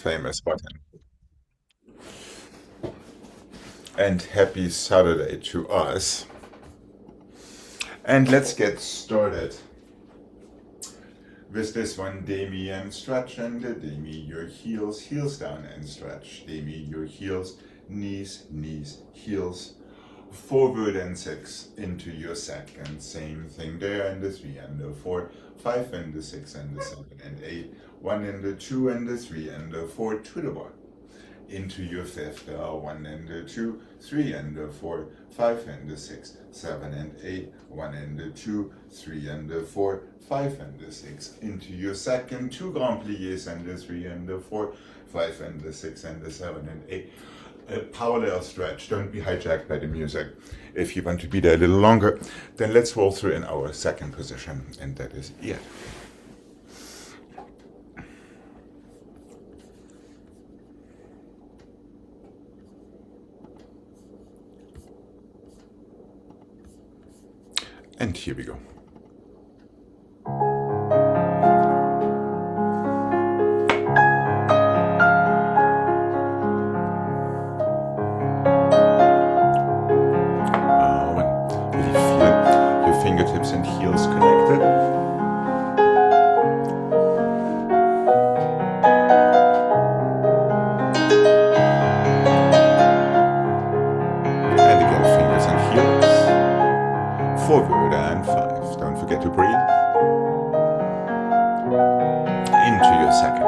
famous button. And happy Saturday to us. And let's get started with this one. Demi and stretch, and demi your heels, heels down and stretch. Demi your heels, knees, knees, heels. Forward and 6 into your second. Same thing there, and the 3 and the 4, 5 and the 6 and the 7 and 8, 1 and the 2 and the 3 and the 4 to the bar. Into your fifth, 1 and the 2, 3 and the 4, 5 and the 6, 7 and 8, 1 and the 2, 3 and the 4, 5 and the 6. Into your second, 2 grand pliés and the 3 and the 4, 5 and the 6 and the 7 and 8. A parallel stretch. Don't be hijacked by the music. If you want to be there a little longer, then let's roll through in our second position, and that is it. And here we go. Really feel your fingertips and heels connected. And again, fingers and heels. Forward and 5. Don't forget to breathe. Into your second.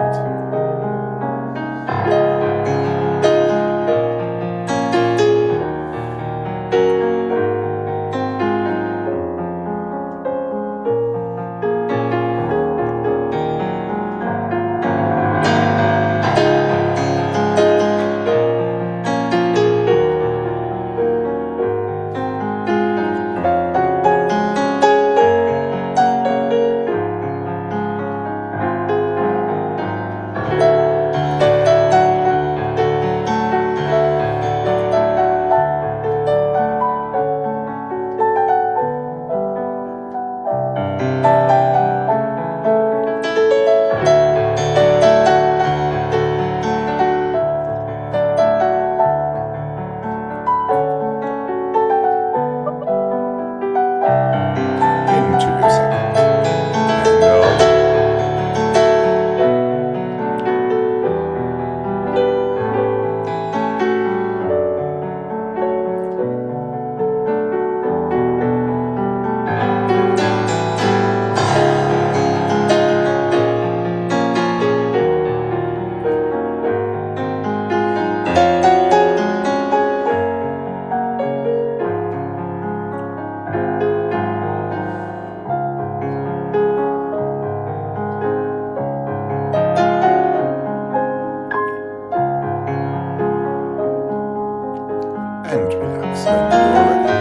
And relax when you're ready.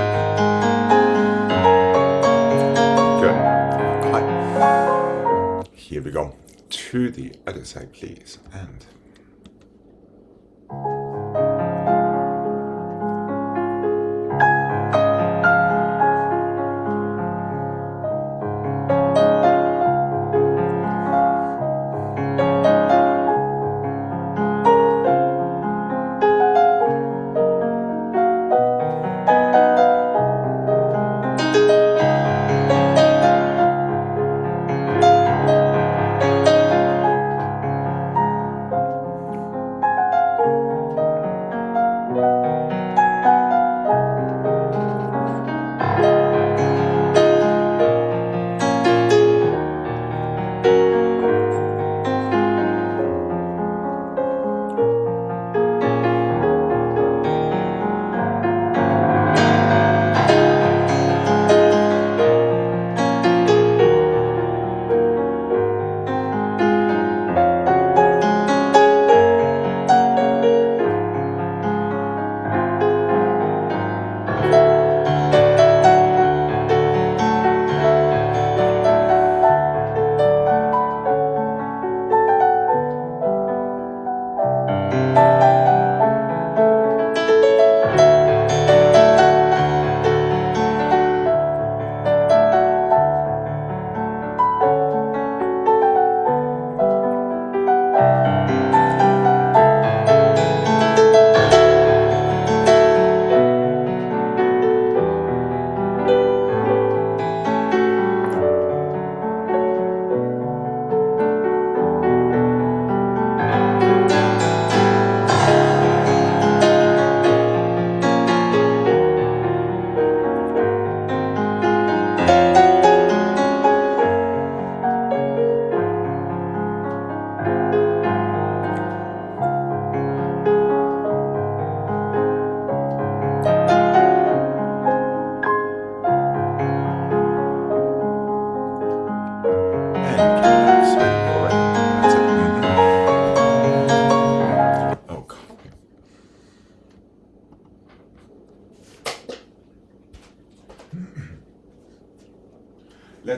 Good. Okay. Here we go. To the other side, please. And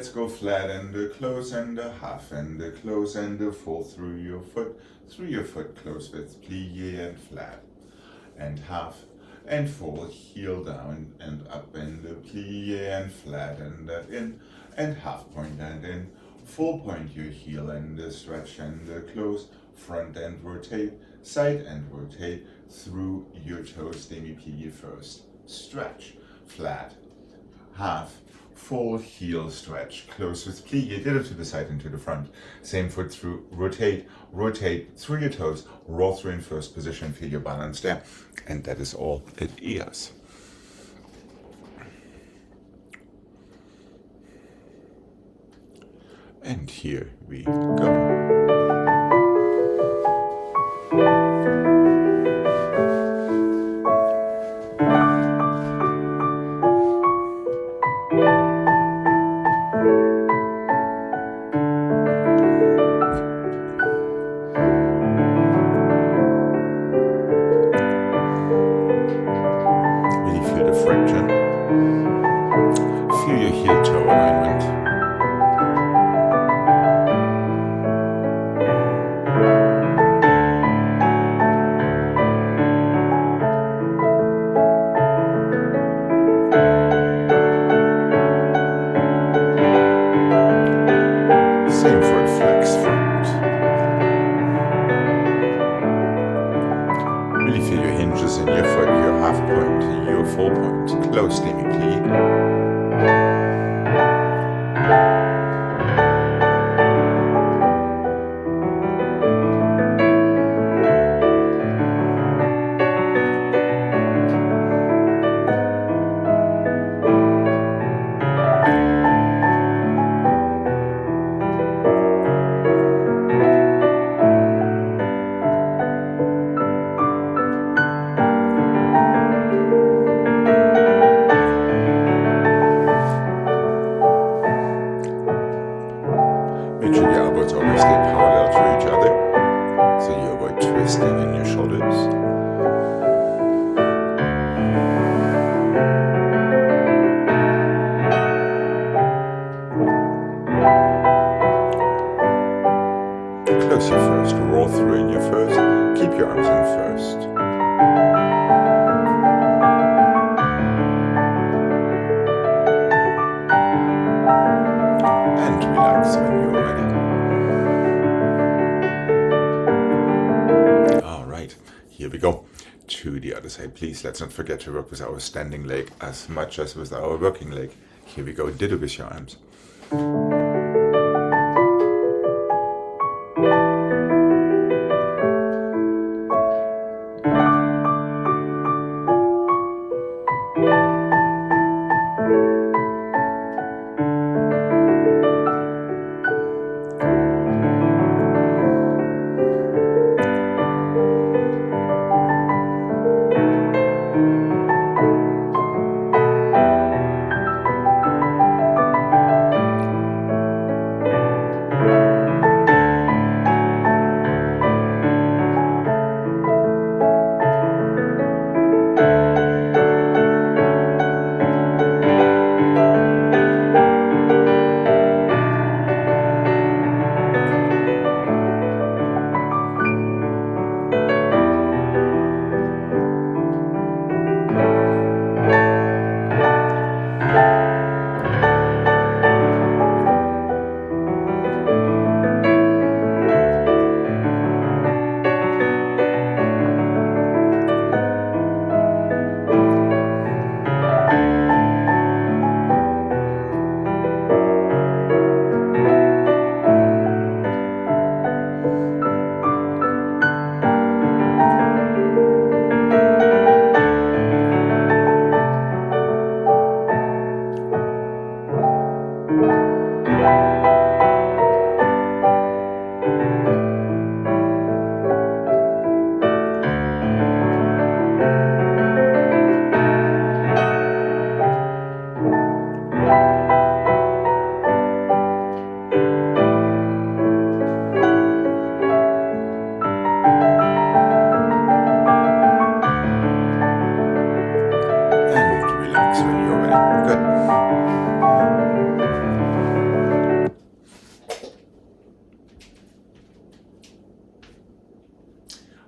Let's go flat and close and half and close and fall through your foot, close with plie and flat and half and fall, heel down and up and plie and flat and in and half point and in, full point your heel and stretch and close, front and rotate, side and rotate through your toes, demi-plie first, stretch, flat, half, full heel stretch, close with plie, ditto to the side and to the front, same foot through, rotate through your toes, roll through in first position, feel your balance there, and that is all it is. And here we go. Really feel the friction. Feel your heel-toe alignment. Same foot flex front. Really feel your hinges in your foot, your half point, your full point. Close demi-plie. Make sure your elbows always stay parallel to each other, so you avoid twisting in your shoulders. Close your first, roll through in your first, keep your arms in first. And relax when you're ready. All right, here we go. To the other side, please. Let's not forget to work with our standing leg as much as with our working leg. Here we go, ditto with your arms.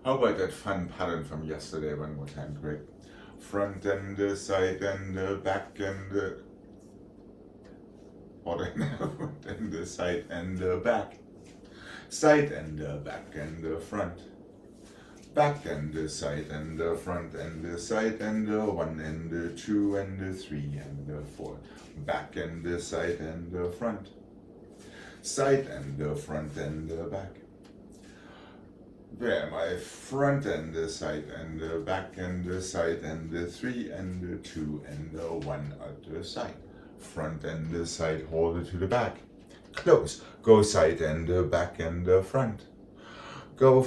How about that fun pattern from yesterday one more time, Greg? Front and the side and the back and the... Or front and the side and the back. Side and the back and the front. Back and the side and the front and the side and the 1 and the 2 and the 3 and the 4. Back and the side and the front. Side and the front and the back. There, my front and the side and the back and the side and the 3 and the 2 and the 1 at the side. Front and the side, hold it to the back. Close. Go side and the back and the front. Go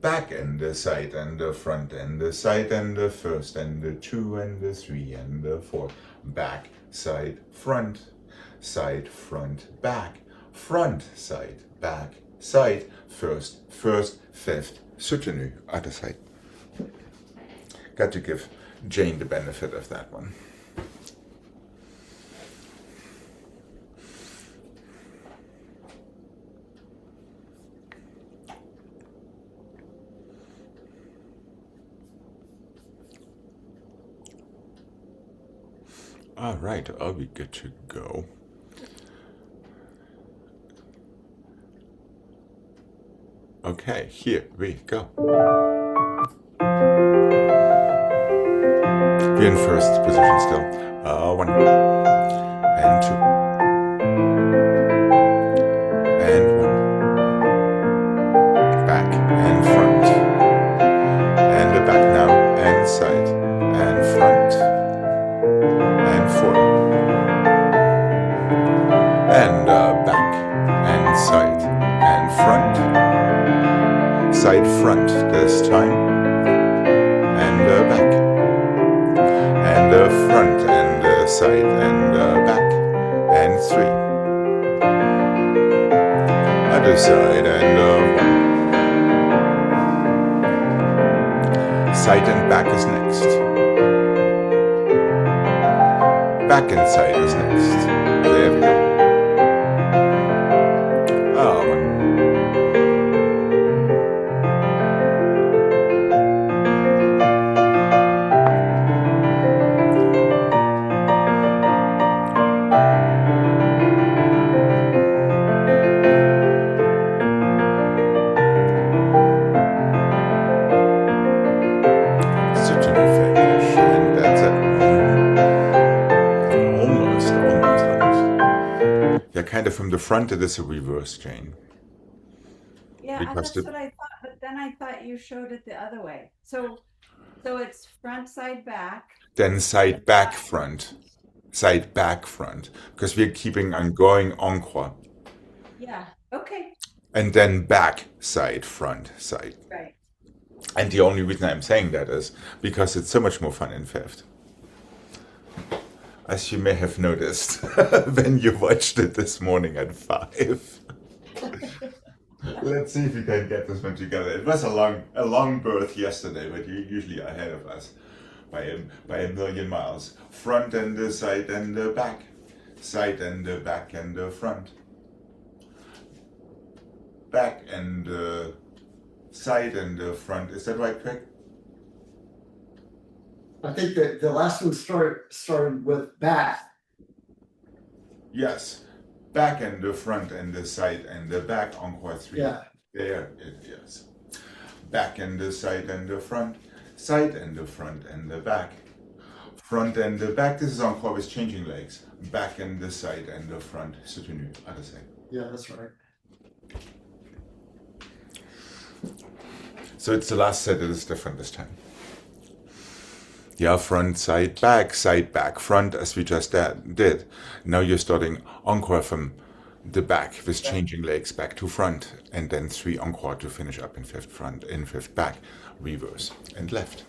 back and the side and the front and the side and the first and the 2 and the 3 and the 4. Back, side, front, back, front, side, back, side, first, fifth, soutenu, other side. Got to give Jane the benefit of that one. All right, I'll be good to go. Okay, here we go. We're in first position still. 1 and 2 and 1. Back and front. And the back now and side and front. And 4. And back and side and front. Side front this time. And back. And front and side and back. And 3. Other side and 1. Side and back is next. Back and side is next. There we go. Oh. Such a finish, and that's it. Almost. Yeah, kind of from the front it is a reverse chain. Yeah, Because that's what I thought, but then I thought you showed it the other way. So it's front, side, back, then side back front. Side back front. Because we're keeping on going encore. yeah, okay, And then back side, front side. right. And the only reason I'm saying that is because it's so much more fun in fifth. As you may have noticed when you watched it this morning at 5. Let's see if we can get this one together. It was a long birth yesterday, but you're usually ahead of us by a million miles. Front and the side and the back. Side and the back and the front. Back and the side and the front. Is that right, Craig? I think that the last one started with back. Yes. Back and the front and the side and the back, encore 3. Yeah. There it is. Back and the side and the front. Side and the front and the back. Front and the back. This is encore with changing legs. Back and the side and the front. Soutenu, other side. Yeah, that's right. So it's the last set that is different this time. Yeah, front, side, back, front, as we just did. Now you're starting encore from the back with changing legs back to front, and then 3 encore to finish up in fifth front, in fifth back, reverse and left.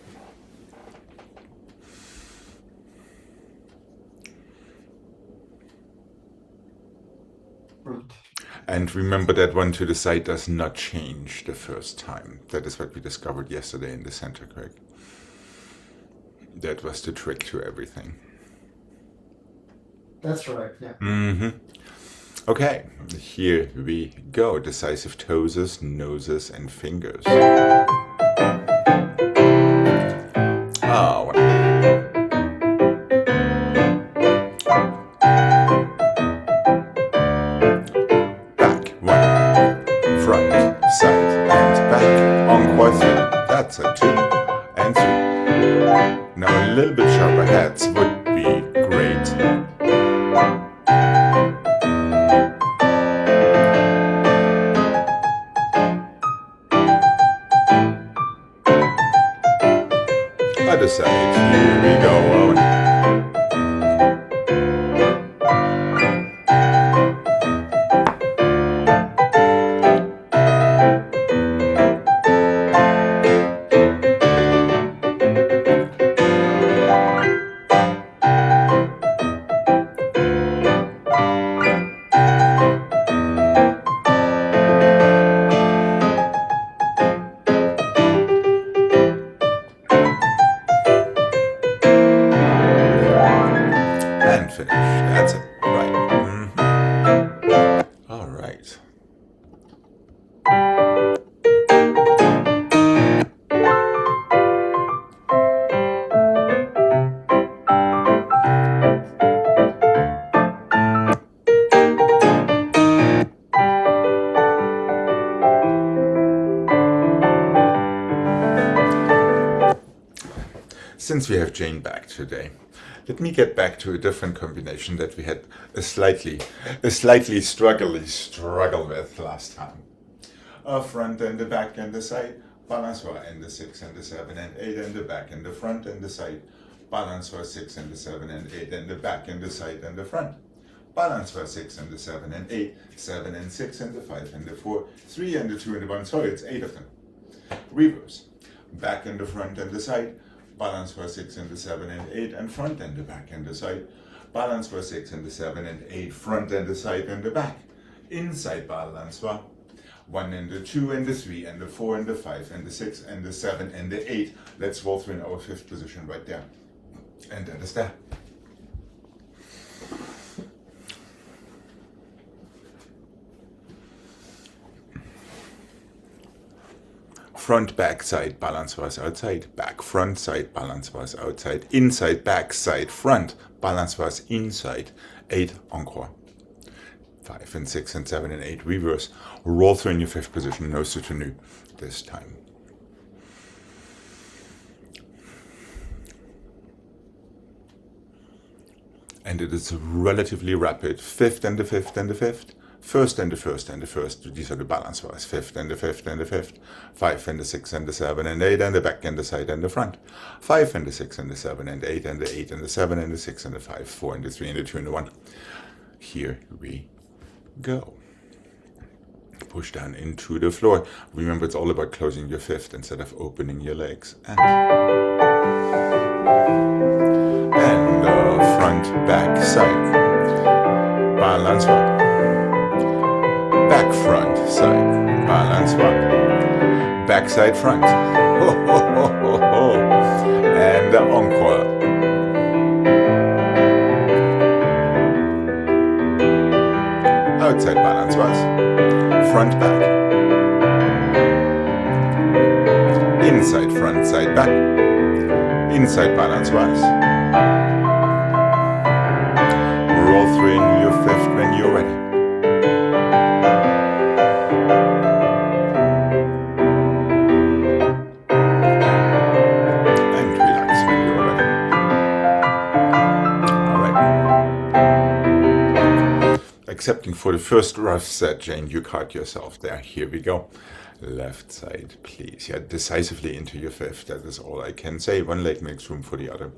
Front. And remember that one to the side does not change the first time. That is what we discovered yesterday in the center, Greg. That was the trick to everything. That's right. Yeah. Mm-hmm. Okay, here we go. Decisive toes, noses, and fingers. Oh, back, one, front, side, and back. Encore three. That's a 2 and 3. Now a little bit sharper heads would be great. Other side, here we go. And finish. That's it. Right. All right. Since we have Jane back today, let me get back to a different combination that we had a slightly struggle with last time. A front and the back and the side, balançoire and the 6 and the 7 and 8 and the back and the front and the side, balançoire 6 and the 7 and 8 and the back and the side and the front, balançoire 6 and the 7 and 8, 7 and 6 and the 5 and the 4, 3 and the 2 and the 1, sorry, it's 8 of them. Reverse, back and the front and the side, balançoire 6 and the 7 and 8 and front and the back and the side, balançoire 6 and the 7 and 8, front and the side and the back, inside balançoire 1 and the 2 and the 3 and the 4 and the 5 and the 6 and the 7 and the 8. Let's roll through in our 5th position right there. And that is that. Front, back, side, balançoires outside, back, front, side, balançoires outside, inside, back, side, front, balançoires inside, 8, encore. 5 and 6 and 7 and 8, reverse. Roll through in your 5th position, no soutenu this time. And it is relatively rapid. 5th and the 5th and the 5th. First and the first and the first, these are the balançoires. 5th and the 5th and the 5th. 5 and the 6 and the 7 and 8 and the back and the side and the front. 5 and the 6 and the 7 and 8 and the 8 and the 7 and the 6 and the 5. 4 and the 3 and the 2 and the 1. Here we go. Push down into the floor. Remember, it's all about closing your 5th instead of opening your legs. And front, back, side. Balançoire. Back, front, side, balançoire, back, side, front, ho, ho, ho, ho, ho. And encore. Outside balançoires, front, back, inside, front, side, back, inside balançoires. Roll through in your 5th when you're ready. Excepting for the first rough set, Jane, you caught yourself there. Here we go. Left side, please. Yeah, decisively into your 5th. That is all I can say. One leg makes room for the other.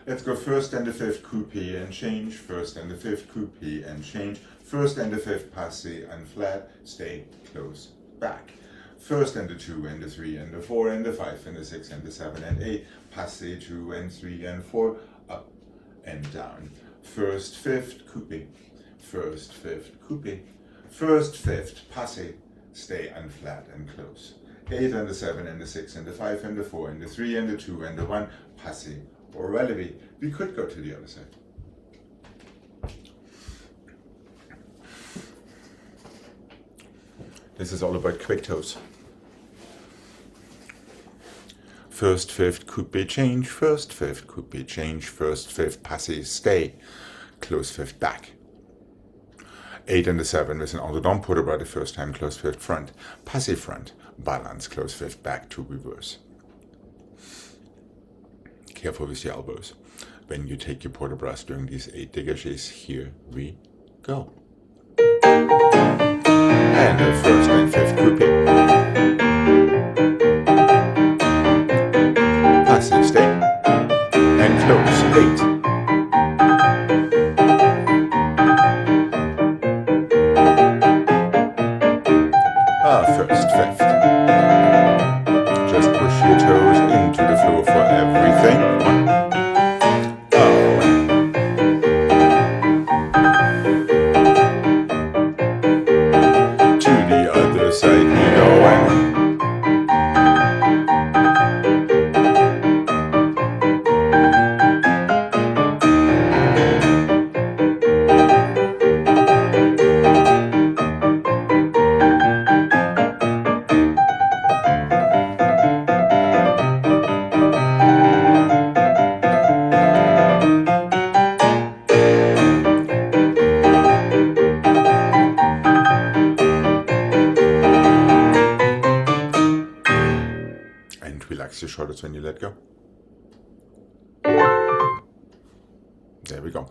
Let's go first and the fifth coupe and change, first and the fifth coupe and change, first and the fifth passé and flat, stay, close, back. First and the 2 and the 3 and the 4 and the 5 and the 6 and the 7 and 8, passé 2 and 3 and 4, up and down. First, fifth, coupe, first, fifth, coupe, first, fifth, passé, stay and flat and close. 8 and the 7 and the 6 and the 5 and the 4 and the 3 and the 2 and the 1, passé or relevé. We could go to the other side. This is all about quick toes. First, fifth, coupe, change, first, fifth, coupe, change, first, fifth, passé, stay, close fifth, back. 8 and the 7 with an aldredon put about the first time, close fifth, front, passé front, balance, close fifth, back to reverse. Careful with the elbows when you take your port de bras during these 8 dégagés. Here we go. And the first and fifth coupe. Passé, stay. And close, 8. First, fifth. Just push your toes into the floor for everything. 1. To the other side we go. Relax your shoulders when you let go. There we go.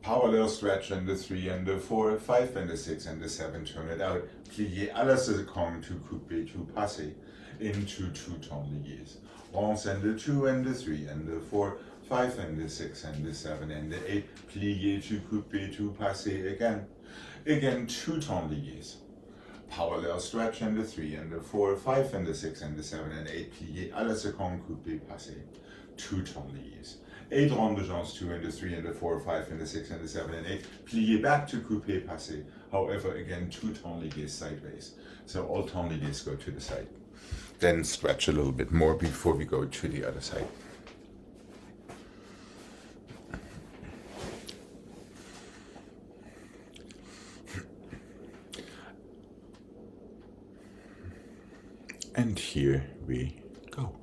Parallel stretch and the 3 and the 4, 5 and the 6 and the 7, turn it out. Plié à la seconde to coupe to passé into 2 temps liés. Once and the 2 and the 3 and the 4, 5 and the 6 and the 7 and the 8, plié to coupe to passé again. Again 2 temps liés. Parallel stretch and the 3 and the 4, 5 and the 6 and the 7 and 8, plié à la seconde coupe passé. 2 temps liés. 8 ronds de jambes, 2 and the 3 and the 4, 5 and the 6 and the 7 and 8. Plié back to coupe passé. However, again, 2 temps liés sideways. So all temps liés go to the side. Then stretch a little bit more before we go to the other side. And here we go.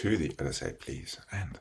to the other side, please. And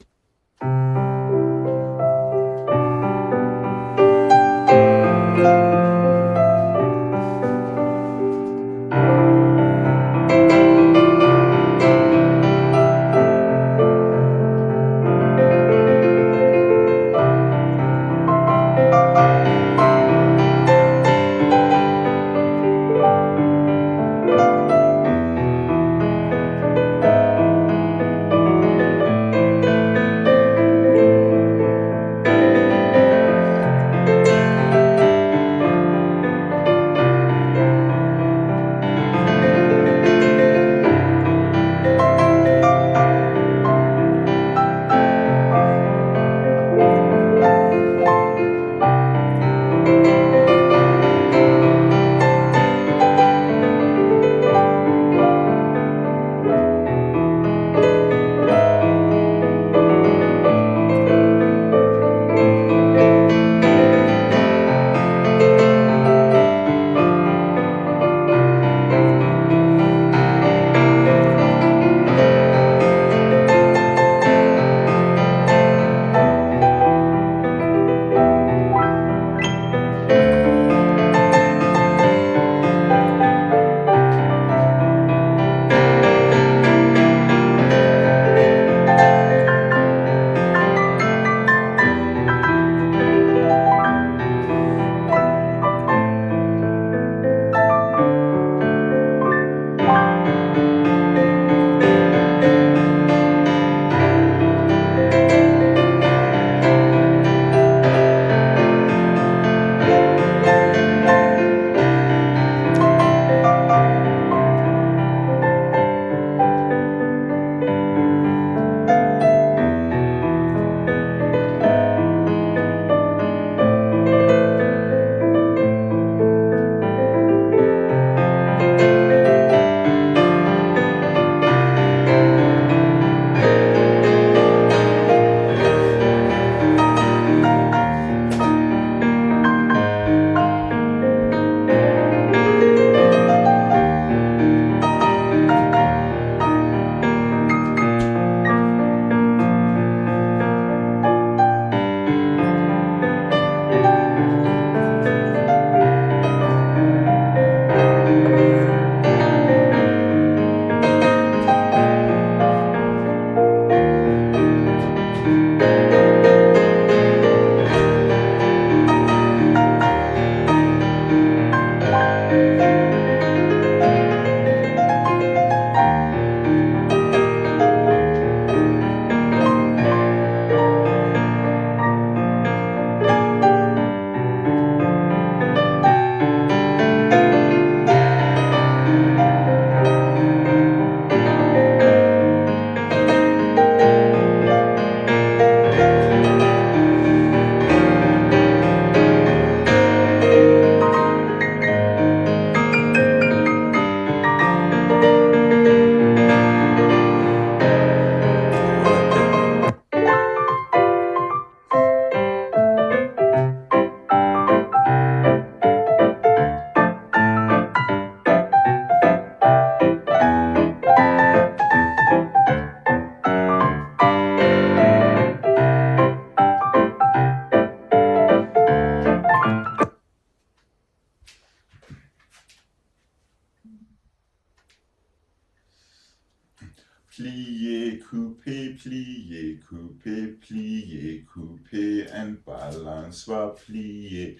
plié, coupé, plié, coupé, plié, coupé, and balançoire, plié.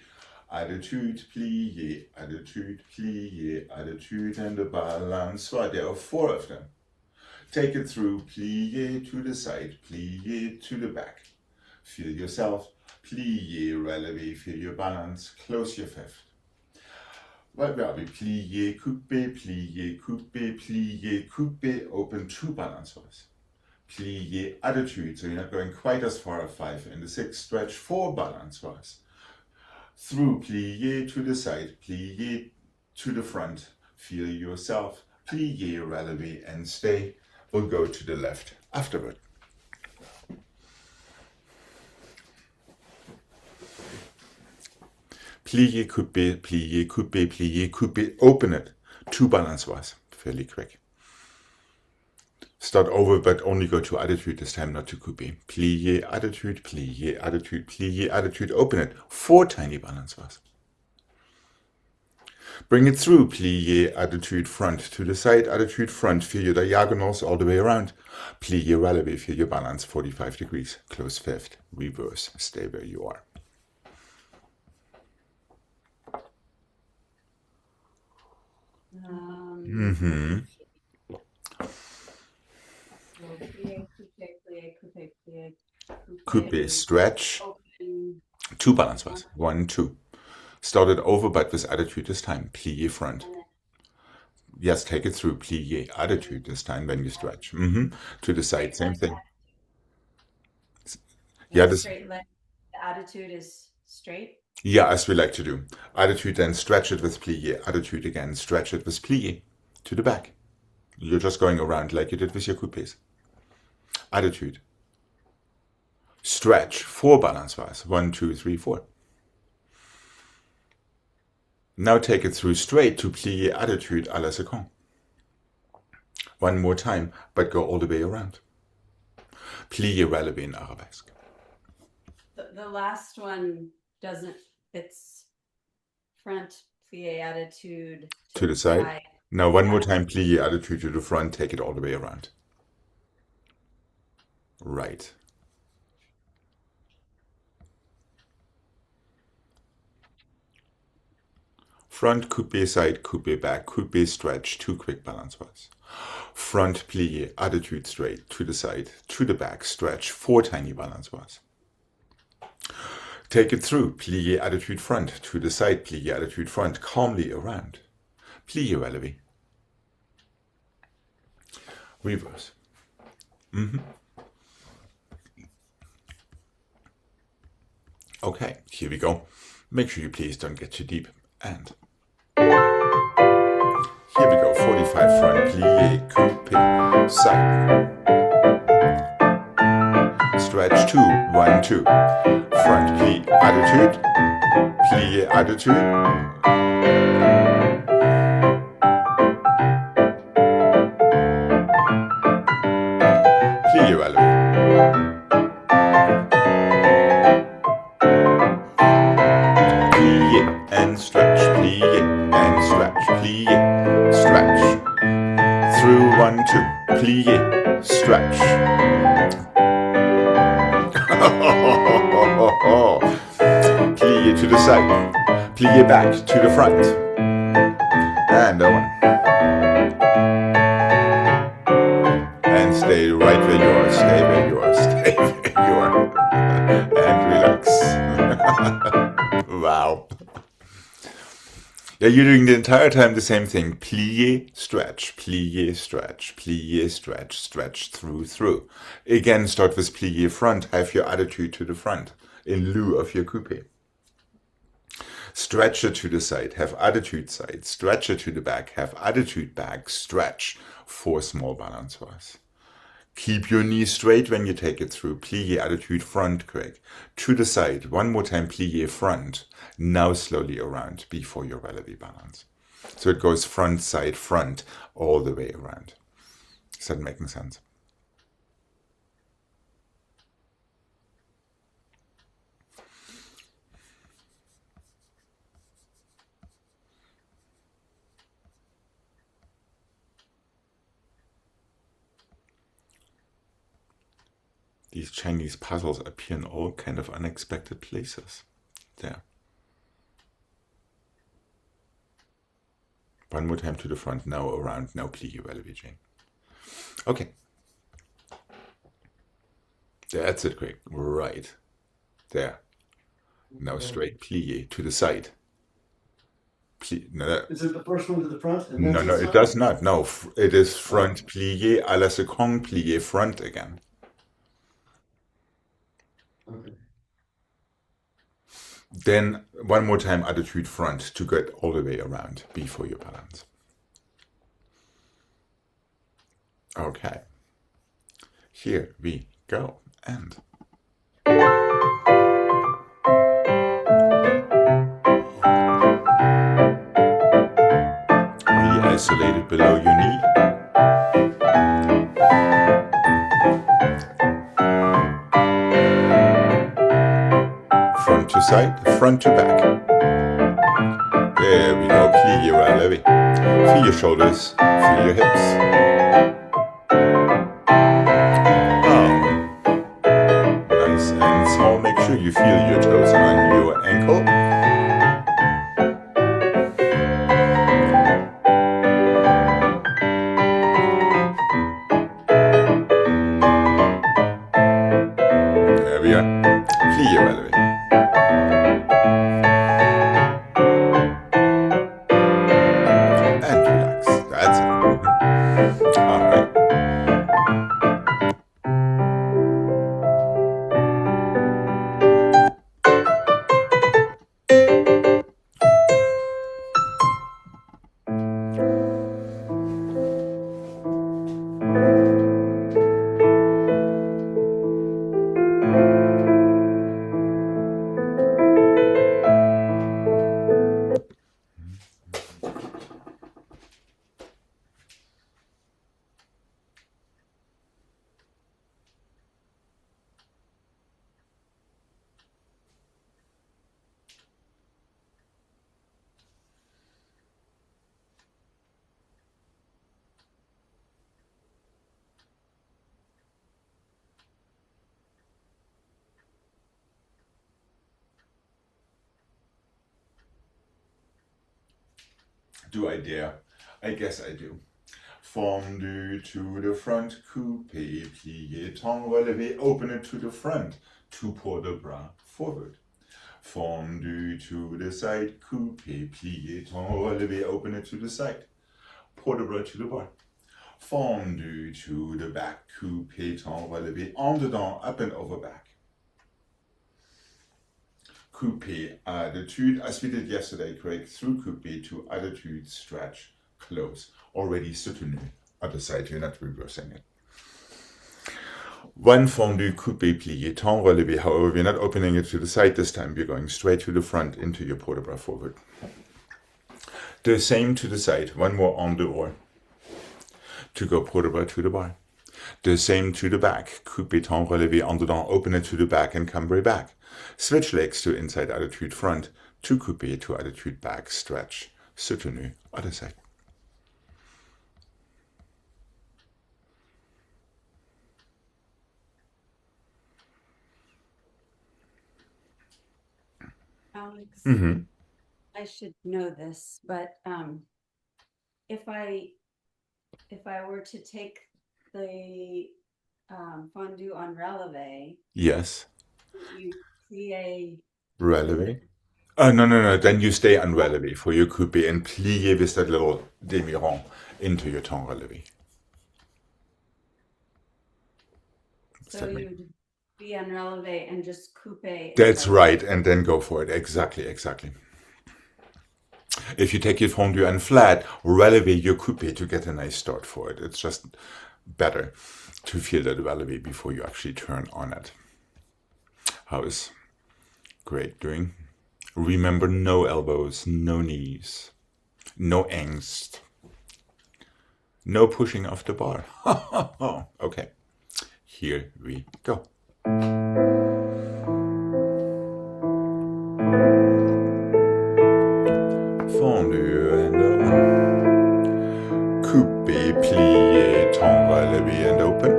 Attitude, plié, attitude, plié, attitude, and a balançoire. There are 4 of them. Take it through, plié to the side, plié to the back. Feel yourself, plié, relevé, feel your balance, close your fifth. Right, we plié, coupé, plié, coupé, plié, coupé, open 2 balançoires. Plié, attitude, so you're not going quite as far as 5. In the 6th stretch, 4 balançoires. Through, plié to the side, plié to the front. Feel yourself, plié, relevé, and stay. We'll go to the left afterward. Plié, coupé, plié, coupé, plié, coupé. Open it. 2 balançoires. Fairly quick. Start Start over, but only go to attitude this time, not to coupé. Plié, attitude, plié, attitude, plié, attitude. Open it. 4 tiny balance bars. Bring it through. Plié, attitude, front to the side, attitude, front. Feel your diagonals all the way around. Plié, relevé, feel your balance 45 degrees. Close fifth. Reverse. Stay where you are. Coupé, stretch. Open. 2 balance bars. 1, 2. Started over, but with attitude this time. Plié front. Yes, take it through. Plié attitude this time when you stretch. To the side, same thing. Yeah, this. Straight leg. The attitude is straight. Yeah, as we like to do. Attitude, then stretch it with plié. Attitude again, stretch it with plié. To the back. You're just going around like you did with your coupés. Attitude. Stretch. 4 balance bars. 1, 2, 3, 4. Now take it through straight to plié attitude à la seconde. One more time, but go all the way around. Plié relevé in arabesque. The last one doesn't, it's front plié attitude To the side. Now one more time, plié attitude to the front, take it all the way around. Right. Front coupé, side coupé, back coupé, stretch, 2 quick balance bars. Front plié, attitude straight, to the side, to the back, stretch, 4 tiny balance bars. Take it through, plié, attitude front, to the side, plié, attitude front, calmly around. Plié relevé. Reverse. Okay, here we go. Make sure you please don't get too deep. And here we go, 45 front, plié, coupé, side. Stretch 2, 1, 2. Front pli, attitude, plié, attitude. Plié relevé. Plié and stretch, plié and stretch, plié, stretch. Through 1, 2, plié, stretch. Plié to the side, plié back to the front, and one. And stay right where you are, stay where you are, stay where you are, and relax. Wow. Yeah, you're doing the entire time the same thing. Plié, stretch, plié, stretch, plié, stretch, stretch, through. Again, start with plié front, have your attitude to the front in lieu of your coupé. Stretch it to the side, have attitude side, stretch it to the back, have attitude back, stretch, 4 small balance bars. Keep your knees straight when you take it through. Plié attitude front, Gregg. To the side. One more time, plié front. Now slowly around before your relevé balance. So it goes front, side, front, all the way around. Is that making sense? These Chinese puzzles appear in all kind of unexpected places. There. One more time to the front, now around, now plié relevé chain. Okay. That's it, Gregg. Right. There. Now straight plié to the side. No, Is it the first one to the front? And no, then no, it does not. No, it is front plié à la seconde, plié front again. Okay. Then one more time attitude front to get all the way around before your balance. Okay. Here we go. And really isolate it below your knee. front to side, front to back. There we go, plie or relevé. Feel your shoulders, feel your hips. Nice and small, make sure you feel your toes on your ankle. There we are, plie or relevé. And relax, that's it. All right. Do I dare? I guess I do. Fondu to the front, coupé, plié, temps relevé, open it to the front, to port de bras forward. Fondu to the side, coupé, plié, temps relevé, open it to the side, port de bras to the bar. Fondu to the back, coupé, temps relevé, en dedans, up and over back. Coupé, attitude, as we did yesterday, Gregg, through coupé to attitude, stretch, close. Already soutenu, other side, you're not reversing it. One fondu, coupé, plié, temps relevé, however, we're not opening it to the side this time, we're going straight to the front into your port de bras forward. The same to the side, one more en dehors, to go port de bras to the bar. The same to the back, coupé, temps relevé, en dedans, open it to the back and cambre back. Switch legs to inside attitude front, to coupé to attitude back, stretch, soutenu, other side. Alex, Mm-hmm. I should know this, but if I were to take the fondue on relevé, Yes. you plie. Relevé. Oh, no. Then you stay on relevé for your coupé and plié with that little demi-rond into your temps relevé. So you'd be on relevé and just coupe. That's right, and then go for it. Exactly. If you take your fondue and flat, relevé your coupé to get a nice start for it. It's just better to feel that relevé before you actually turn on it. How is Gregg doing? Remember, no elbows, no knees, no angst, no pushing off the bar. Okay, here we go. Fondu and coupé, plié, temps relevé and open.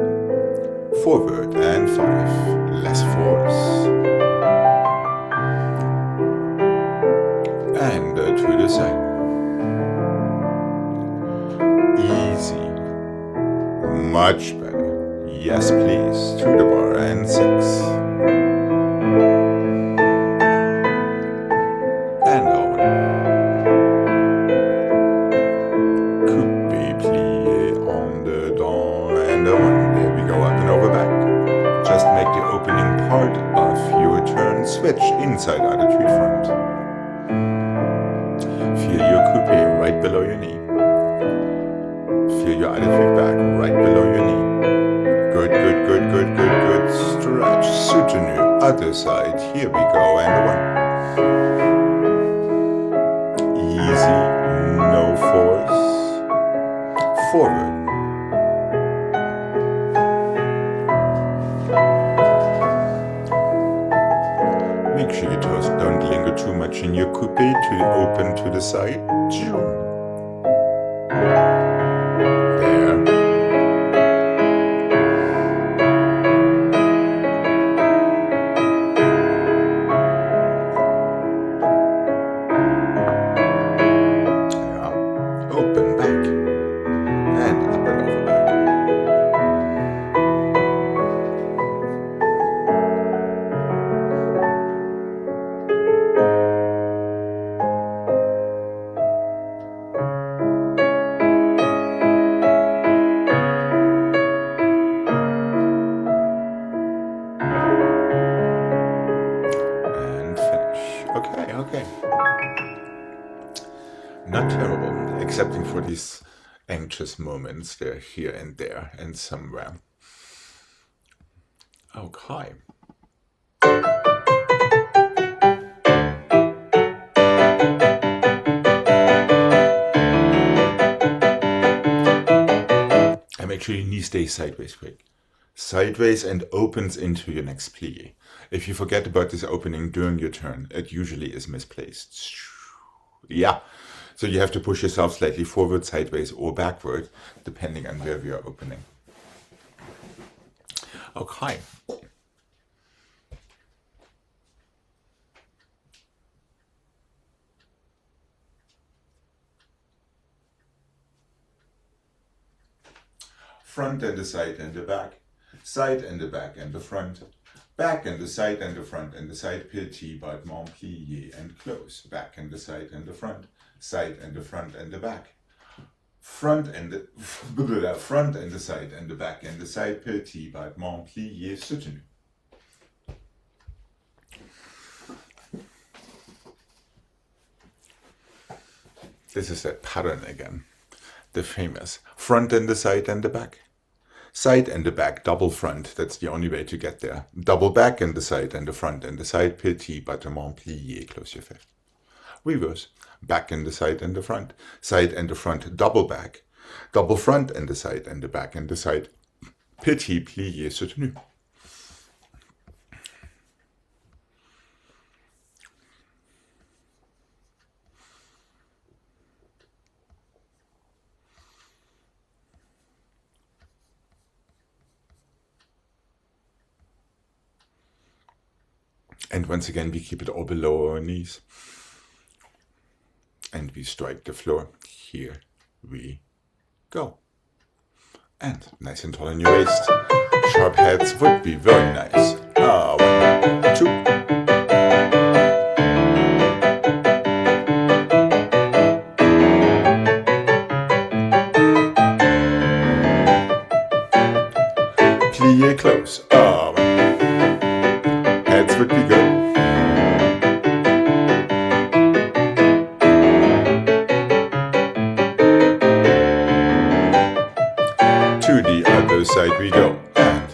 Forward and 5, less force. And to the side. Easy. Much better. Yes, please. To the bar and 6. And over. Coupé, plié, en dedans and on. There we go, up and over back. Just make the opening part of your turn switch inside attitude front. Feel your coupé right below your knee. Feel your attitude back right below your knee. Good. Stretch, soutenu, other side. Here we go, and 1. Easy, no force. Forward. Make sure into your toes. Don't linger too much in your coupe to open to the side. There. Yeah. Open back. And up and over back. And finish. Okay, okay. Not terrible, excepting for these anxious moments. They're here and there and somewhere. Okay. And make sure your knee stays sideways quick. Sideways and opens into your next plie. If you forget about this opening during your turn, it usually is misplaced. Yeah. So you have to push yourself slightly forward, sideways, or backward, depending on where we are opening. Okay. Front and the side and the back, side and the back and the front, back and the side and the front and the side, petit, battement, plié and close, back and the side and the front, side and the front and the back, front and the side and the back and the side, petit, battement, plié, soutenu. This is that pattern again, the famous front and the side and the back. Side and the back, double front, that's the only way to get there. Double back and the side and the front and the side, petit, battement, plié, close your fifth. Reverse, back and the side and the front, side and the front, double back, double front and the side and the back and the side, petit, plié, soutenu. And once again, we keep it all below our knees. And we strike the floor. Here we go. And nice and tall in your waist. Sharp heads would be very nice. 1, 2. Plie close. Heads would be good. To the other side we go. And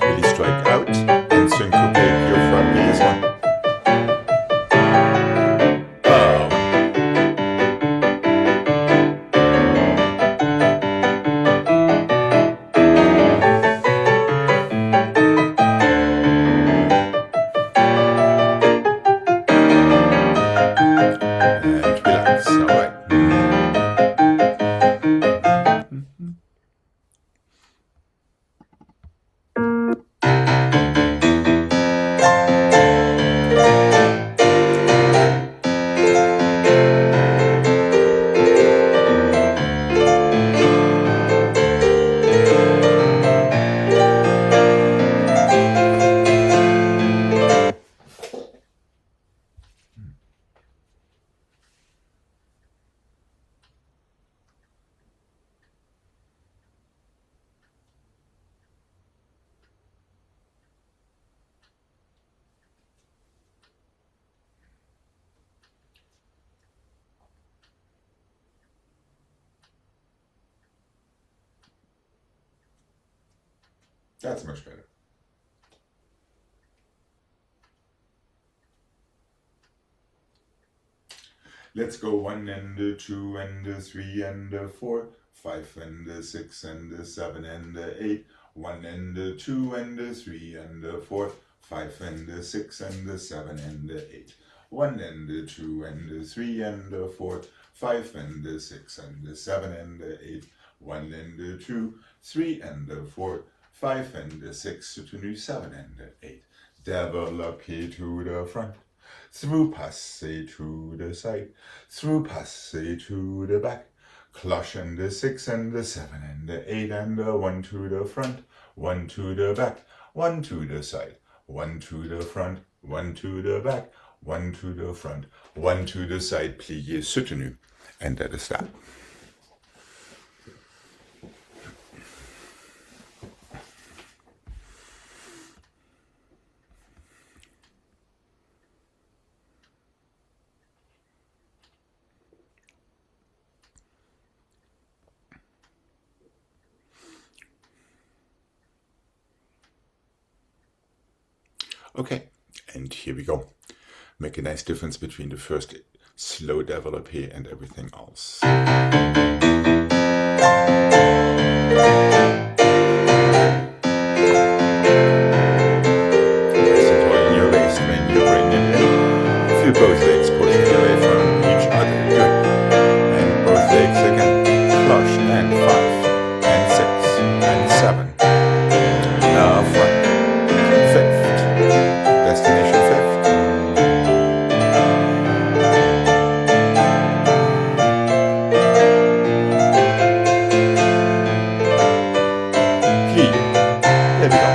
really strike out and syncopate your front knee as well. And relax. All right. That's much better. Let's go 1 and 2 and 3 and 4, 5 and a 6 and a 7 and a 8, 1 and a 2 and a 3 and a 4, 5 and a 6 and a 7 and a 8, 1 and a 2 and a 3 and a 4, 5 and a 6 and a 7 and a 8, 1 and a 2, 3 and a 4, 5 and a 6 soutenu, 7 and a 8. Développé to the front, through passé to the side, through passé to the back, cloche and the 6 and the 7 and the 8 and the 1 to the front, 1 to the back, 1 to the side, 1 to the front, 1 to the back, 1 to the front, 1 to the side, plié, soutenu, and that is that. Okay, and here we go. Make a nice difference between the first slow développé and everything else. Supporting your waist when you bring it in. Feel both legs pushing away from each other. Good. And both legs again. Cloche and 5 and 6 and 7. Now front. Fifth. Destination fifth. Plie. There we go.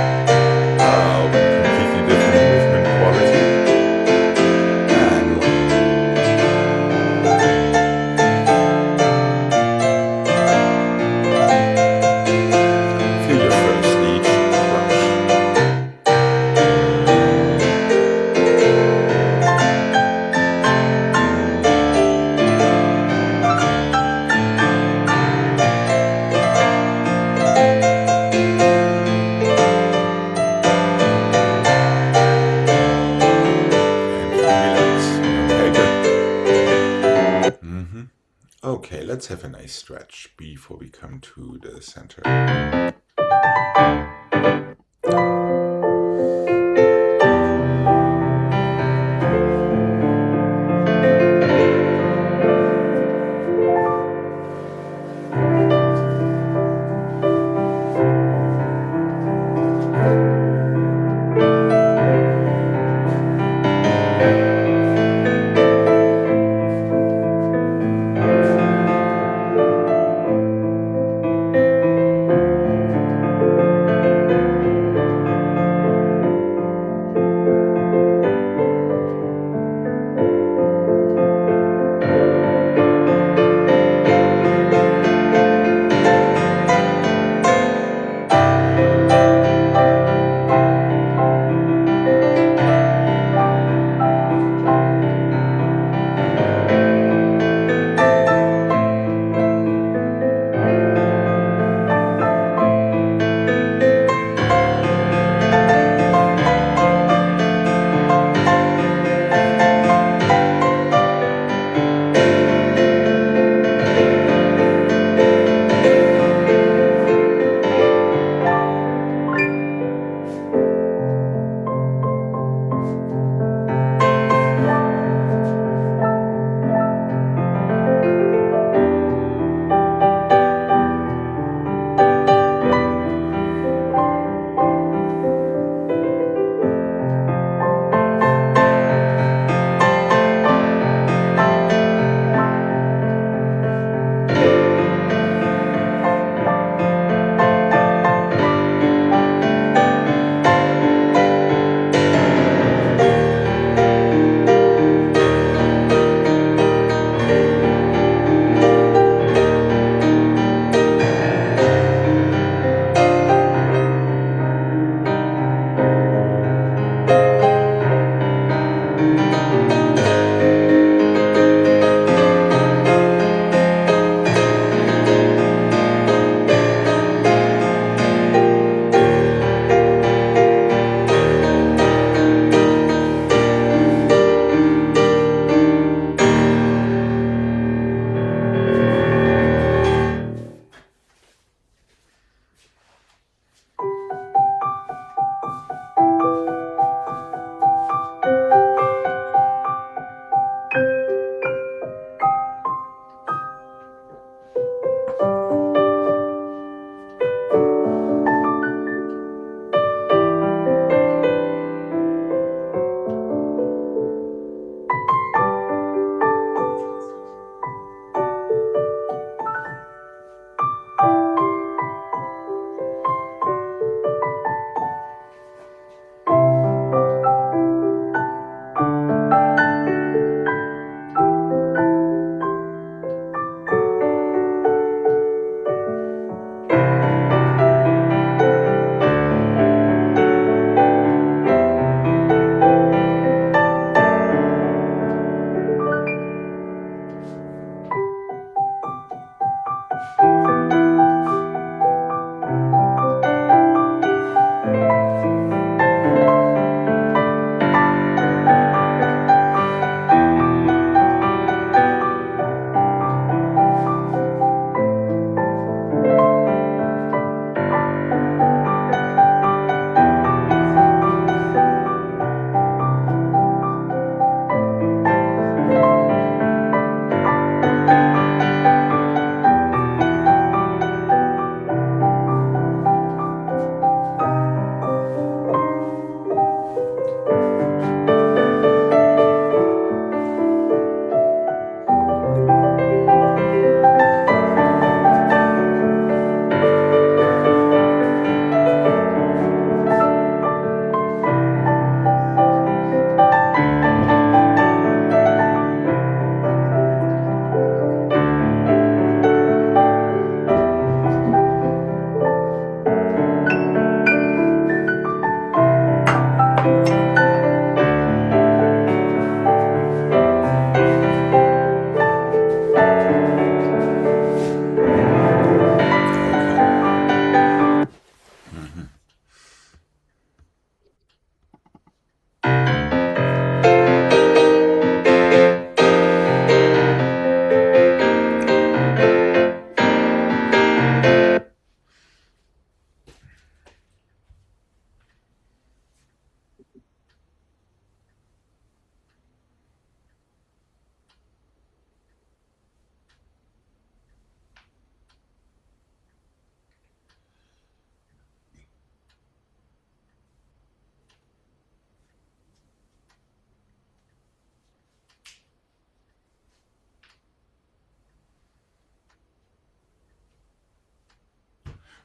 Completely different movement quality. And one. Feel your first lead crush. Okay, let's have a nice stretch before we come to the center.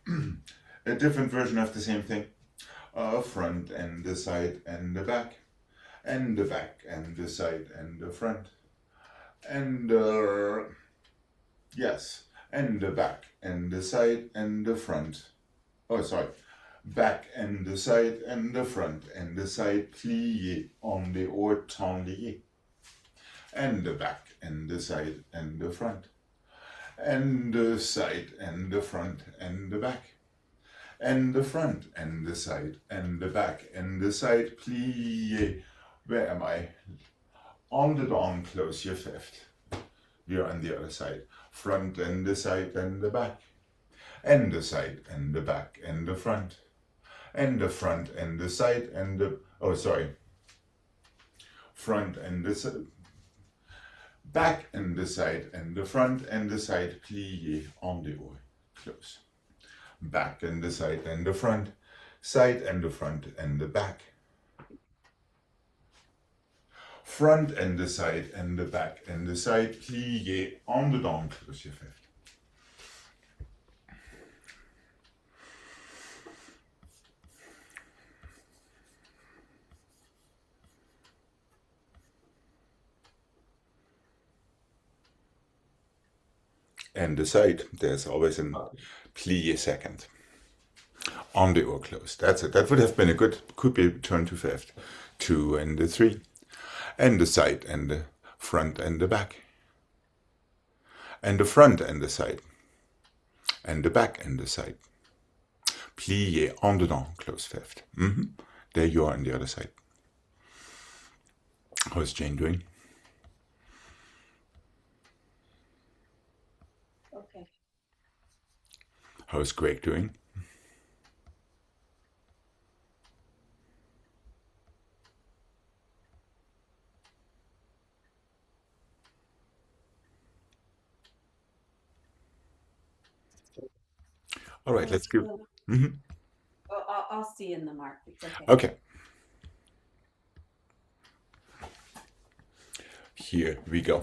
A different version of the same thing. Front and the side and the back. And the back and the side and the front. And yes, and the back and the side and the front. Oh, sorry. Back and the side and the front and the side plié on the or tendu. And the back and the side and the front. And the side and the front and the back. And the front and the side and the back and the side plié. Where am I? On the dawn, close your fifth. You're on the other side. Front and the side and the back. And the side and the back and the front. And the front and the side and the, oh sorry. Front and the side. Back and the side and the front and the side plié en dehors. Close. Back and the side and the front. Side and the front and the back. Front and the side and the back and the side plié en dedans. Close your fifth. And the side, there's always a plié second. On the or close. That's it. That would have been a good, could be turn to fifth. 2 and the 3. And the side and the front and the back. And the front and the side. And the back and the side. Plié en dedans, close fifth. There you are on the other side. How's Jane doing? Okay. How's Gregg doing? All right, let's give. Well, I'll see in the mark. It's okay. Okay. Here we go.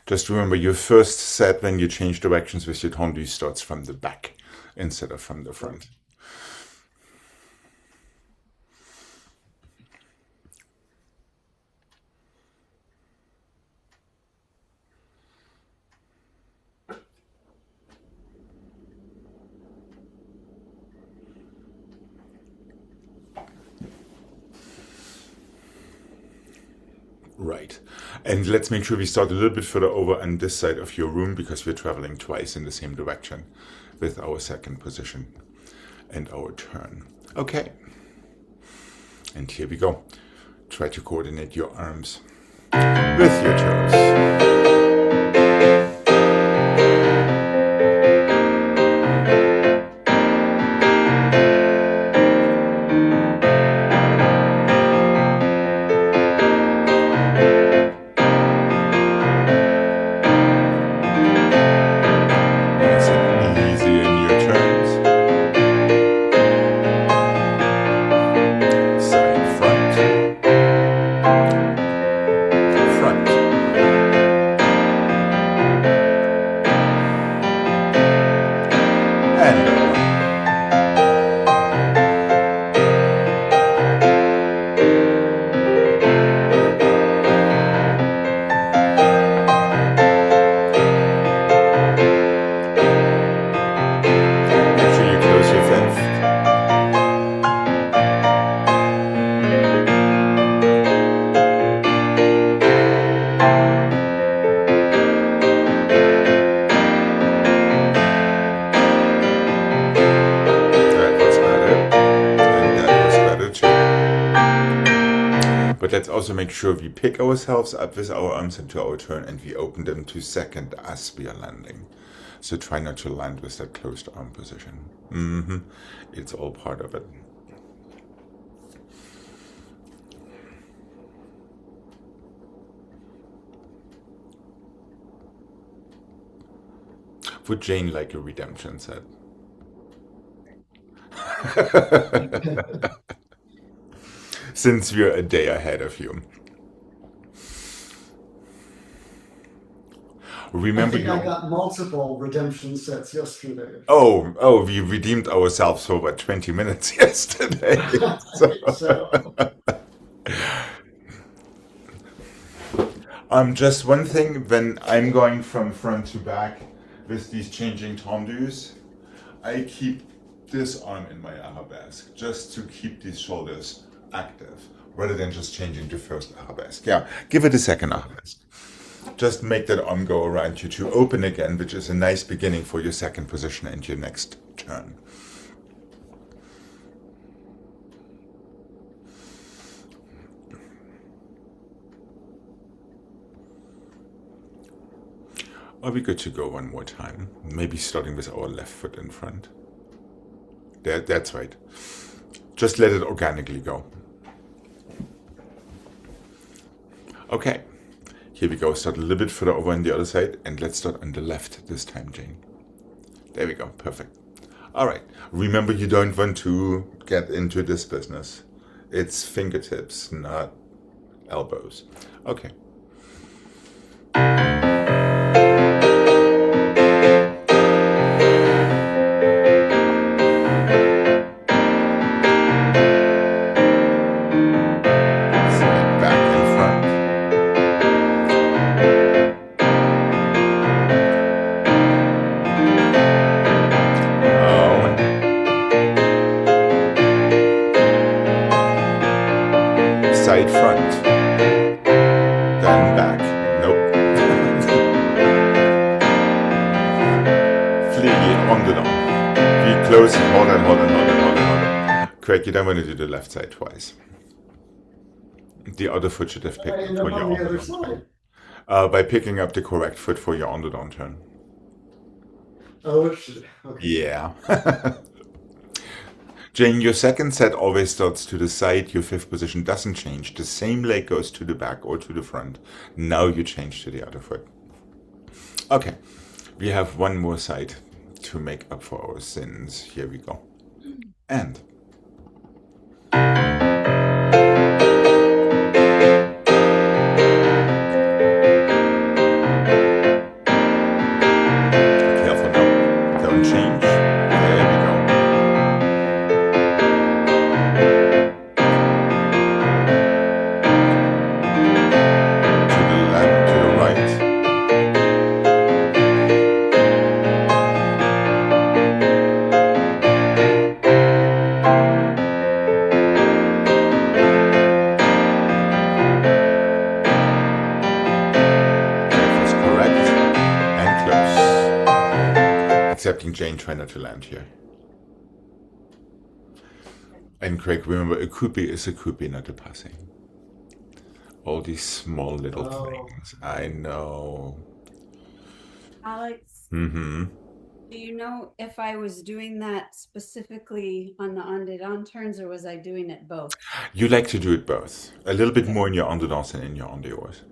Just remember, your first set when you change directions with your tendu starts from the back instead of from the front. Right. And let's make sure we start a little bit further over on this side of your room because we're traveling twice in the same direction with our second position and our turn. Okay. And here we go. Try to coordinate your arms with your toes. Front. But let's also make sure we pick ourselves up with our arms into our turn and we open them to second as we are landing. So try not to land with that closed arm position. It's all part of it. Would Jane like a redemption set? Since we're a day ahead of you. I Remember think I got multiple redemption sets yesterday. Oh, we redeemed ourselves for about 20 minutes yesterday. I think so. Just one thing, when I'm going from front to back with these changing tendus, I keep this arm in my arabesque just to keep these shoulders active, rather than just changing to first arabesque. Yeah, give it a second arabesque. Just make that arm go around you to open again, which is a nice beginning for your second position and your next turn. Are we good to go one more time? Maybe starting with our left foot in front. That's right. Just let it organically go. Okay. Here we go. Start a little bit further over on the other side, and let's start on the left this time, Jane. There we go. Perfect. All right. Remember, you don't want to get into this business. It's fingertips, not elbows. Okay. Side front, then back. Nope. Fliege on the down. Be close. Hold on. Craig, you don't want to do the left side twice. The other foot should have picked up for your on the other side. By picking up the correct foot for your on the down turn. Oh, it should. Okay. Yeah. Jane, your second set always starts to the side. Your fifth position doesn't change. The same leg goes to the back or to the front. Now you change to the other foot. Okay, we have one more side to make up for our sins. Here we go. And careful now. Don't change. There we go. Excepting Jane, try not to land here. And Craig, remember, a coupe is a coupe, not a passing. All these small little things. I know. Alex, Mm-hmm. do you know if I was doing that specifically on the on turns, or was I doing it both? You like to do it both. A little bit more in your on-the-dance than in your on-the-oars.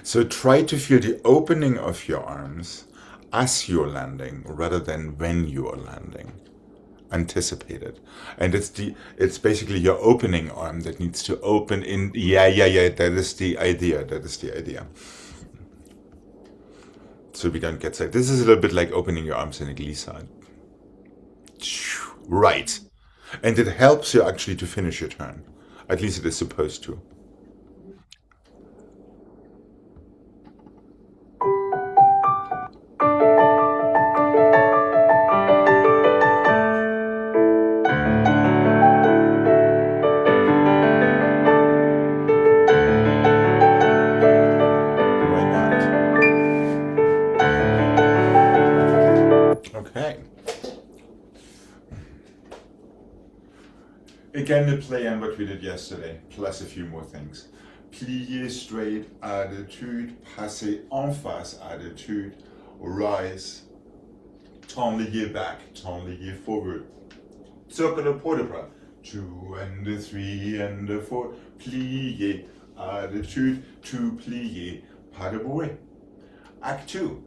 So try to feel the opening of your arms as you're landing rather than when you are landing. Anticipate it. And it's basically your opening arm that needs to open in. Yeah, that is the idea. So we don't get sight. This is a little bit like opening your arms in a glissade. Right. And it helps you actually to finish your turn. At least it is supposed to. Again, the play and what we did yesterday, plus a few more things. Plier straight, attitude, passer en face, attitude, rise, tendre back, forward. Circle de port de bras, 2 and 3 and 4, plier, attitude, 2 plier, pas de bouée. Act 2,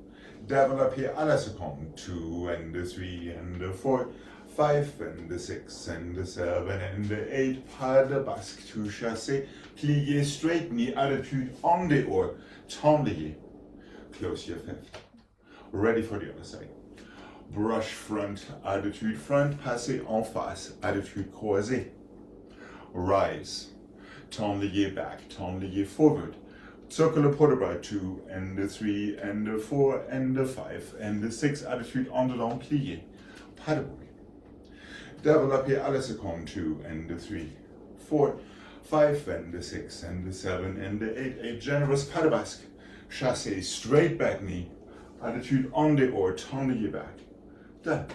développer à la seconde, 2 and 3 and 4, 5 and 6 and 7 and 8, pas de basque, to chasser, plier straight knee, attitude en dehors, tendre, close your fifth. Ready for the other side. Brush front, attitude front, passer en face, attitude croisée. Rise, tendre back, forward. Circle le port de bras, 2 and 3 and 4 and 5 and 6, attitude en dedans, plié. Pas de bruit. Développer à la seconde, 2 and 3, 4, 5 and 6 and 7 and 8, a generous pas de basque. Chasser straight back knee, attitude en dehors, tendre back. Done.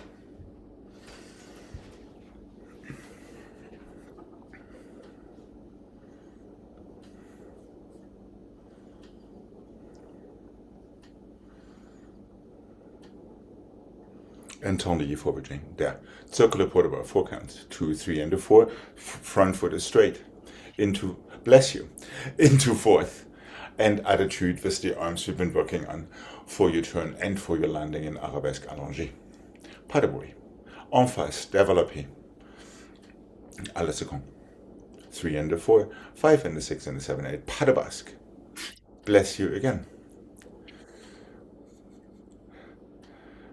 And tendre forward chain. There. Circle the port about 4 counts. 2, 3, and 4. Front foot is straight. Into, bless you, into fourth. And attitude with the arms we've been working on for your turn and for your landing in arabesque allongé. Pas de bruit. En face, développé. À la seconde. 3 and 4, 5 and 6 and 7, 8. Pas de basque. Bless you again.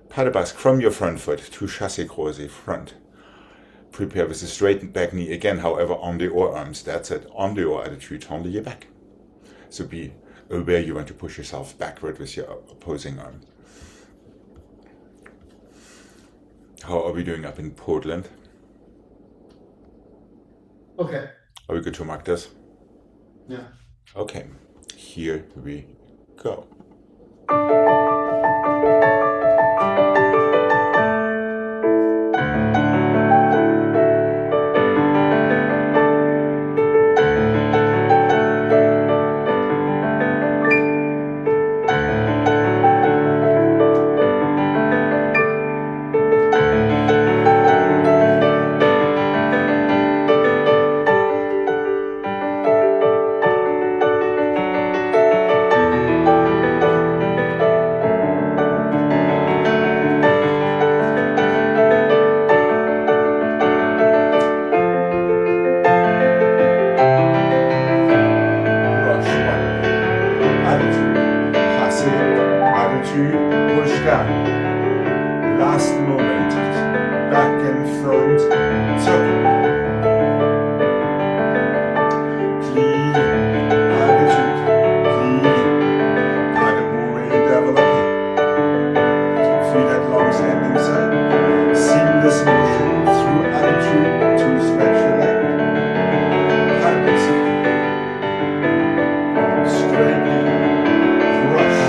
Pas de basque from your front foot to chassé croisé front. Prepare with the straightened back knee again, however, on the arms. That's it. On the attitude, tendre your back. So be aware you want to push yourself backward with your opposing arm. How are we doing up in Portland? Okay. Are we good to mark this? Yeah. Okay, here we go. Last moment, back and front, circle. Plie, attitude, plie, pas de bouée, développé. Feel that long standing side. Seamless motion through attitude to stretch your leg. Patterns. Straight knee, brush.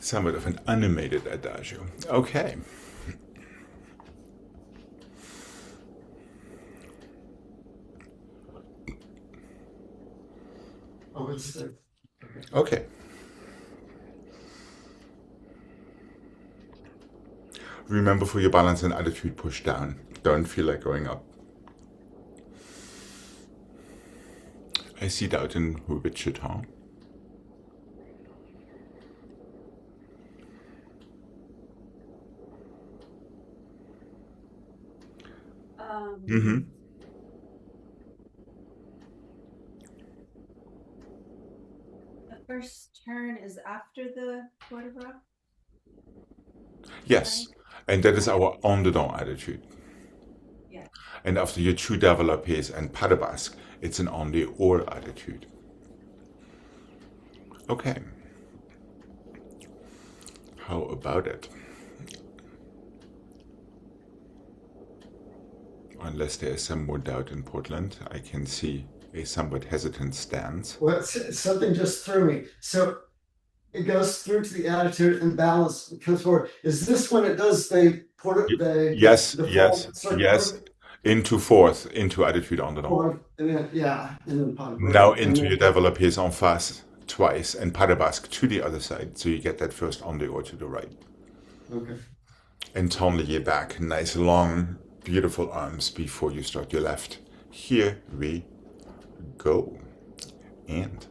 Somewhat of an animated adagio. Okay. Oh, it's the, Okay. Remember, for your balance and attitude, push down. Don't feel like going up. I see doubt in Wichita. The first turn is after the port de bras? Yes, and that is our en dedans attitude. Yeah. And after your 2 développés and pas de basque, it's an en dehors attitude. Okay. How about it? Unless there is some more doubt in Portland, I can see a somewhat hesitant stance. Well, something just threw me. So it goes through to the attitude and balance comes forward. Is this when it does Yes, the yes, full circular yes. Into fourth, into attitude en dedans. forward, and then, yeah, and then pas de Now bourrée, and into then your développés en face twice and pas de basque to the other side. So you get that first en dehors to the right. okay. And tournier back. Nice long, beautiful arms before you start your left. Here we go. And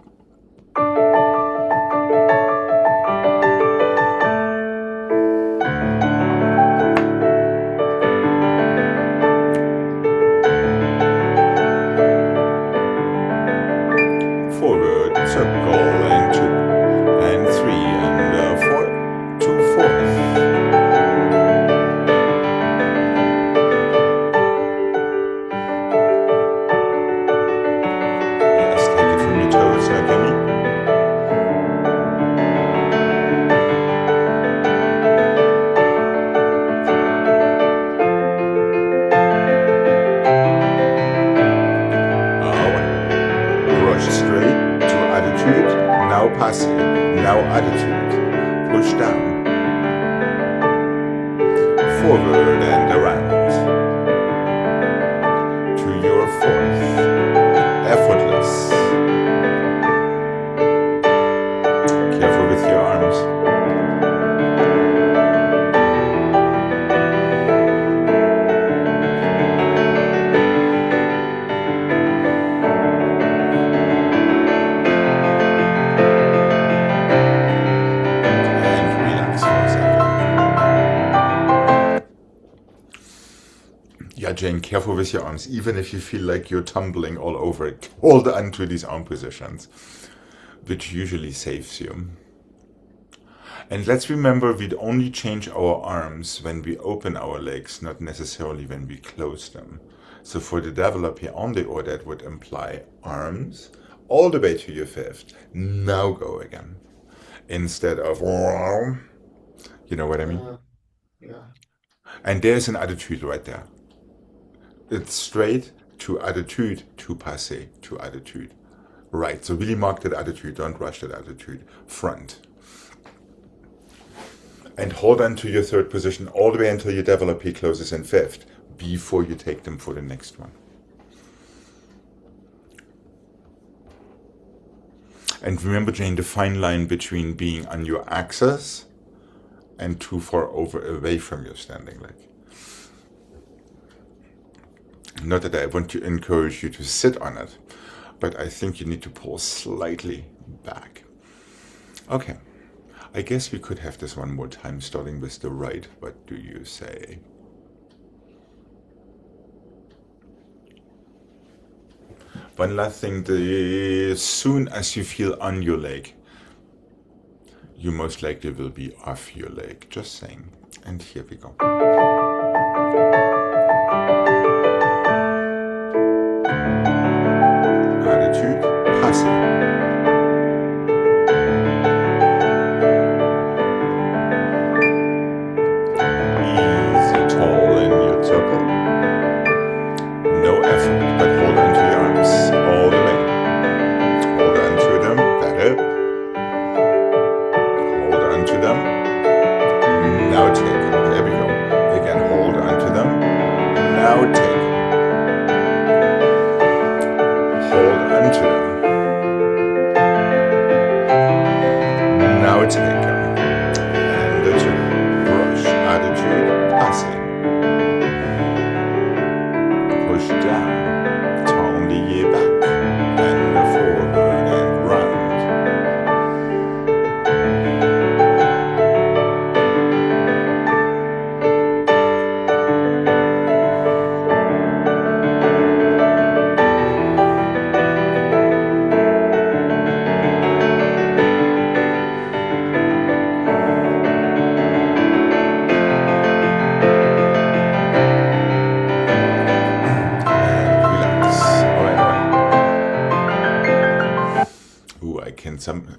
forward, circle, and 2, and 3, and 4, to fourth. Yes, take it from your toes, now Jimmy. Brush straight to attitude, now passing, now attitude. Push down. Forward and around. To your fourth. Effortless. Careful with your arms. And relax for a second. Yeah, Jane, careful with your arms. Even if you feel like you're tumbling all over it, hold on to these arm positions, which usually saves you. And let's remember we'd only change our arms when we open our legs, not necessarily when we close them. So for the développé en dehors, that would imply arms all the way to your fifth. Now go again. Instead of, you know what I mean? Yeah. And there's an attitude right there. It's straight to attitude to passé to attitude. Right, so really mark that attitude, don't rush that attitude. Front. And hold on to your third position all the way until your développé closes in fifth before you take them for the next one. And remember, Jane, the fine line between being on your axis and too far away from your standing leg. Not that I want to encourage you to sit on it, but I think you need to pull slightly back. Okay, I guess we could have this one more time, starting with the right. What do you say? One last thing, as soon as you feel on your leg, you most likely will be off your leg. Just saying. And here we go. Attitude, passing. Easy, tall in your circle. No effort, but hold on to your arms all the way. Hold on to them, better. Hold on to them. Now take them. There we go. Again, hold on to them. Now take. Hold on to them. Now take them. And the two. Brush. Attitude. Passing. Push down. Tournier back. And forward and round.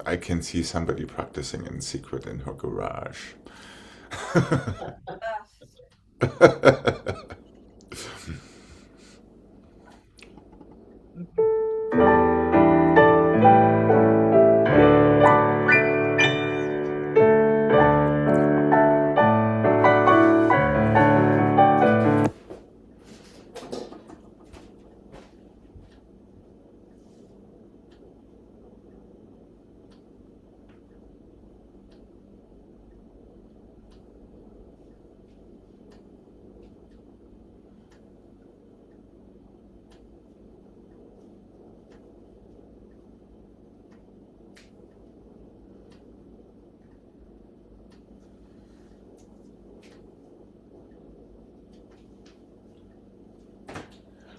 I can see somebody practicing in secret in her garage.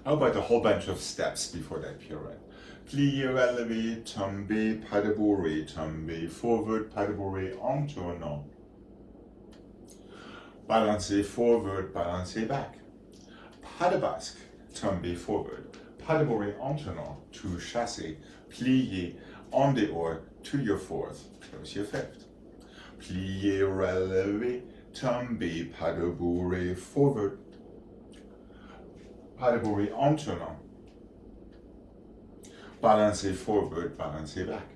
How about a whole bunch of steps before that pirouette? Plié, relevé, tombé, pas de bourrée, tombé, forward, pas de bourrée, en tournant. Balancer forward, balancer back. Pas de basque, tombé forward. Pas de bourrée en tournant, to chassé, plié, en dehors, to your fourth, close your fifth. Plié, relevé, tombé, pas de bourrée, forward. Pas de bourrée en tournant. Balancer forward, balancer back.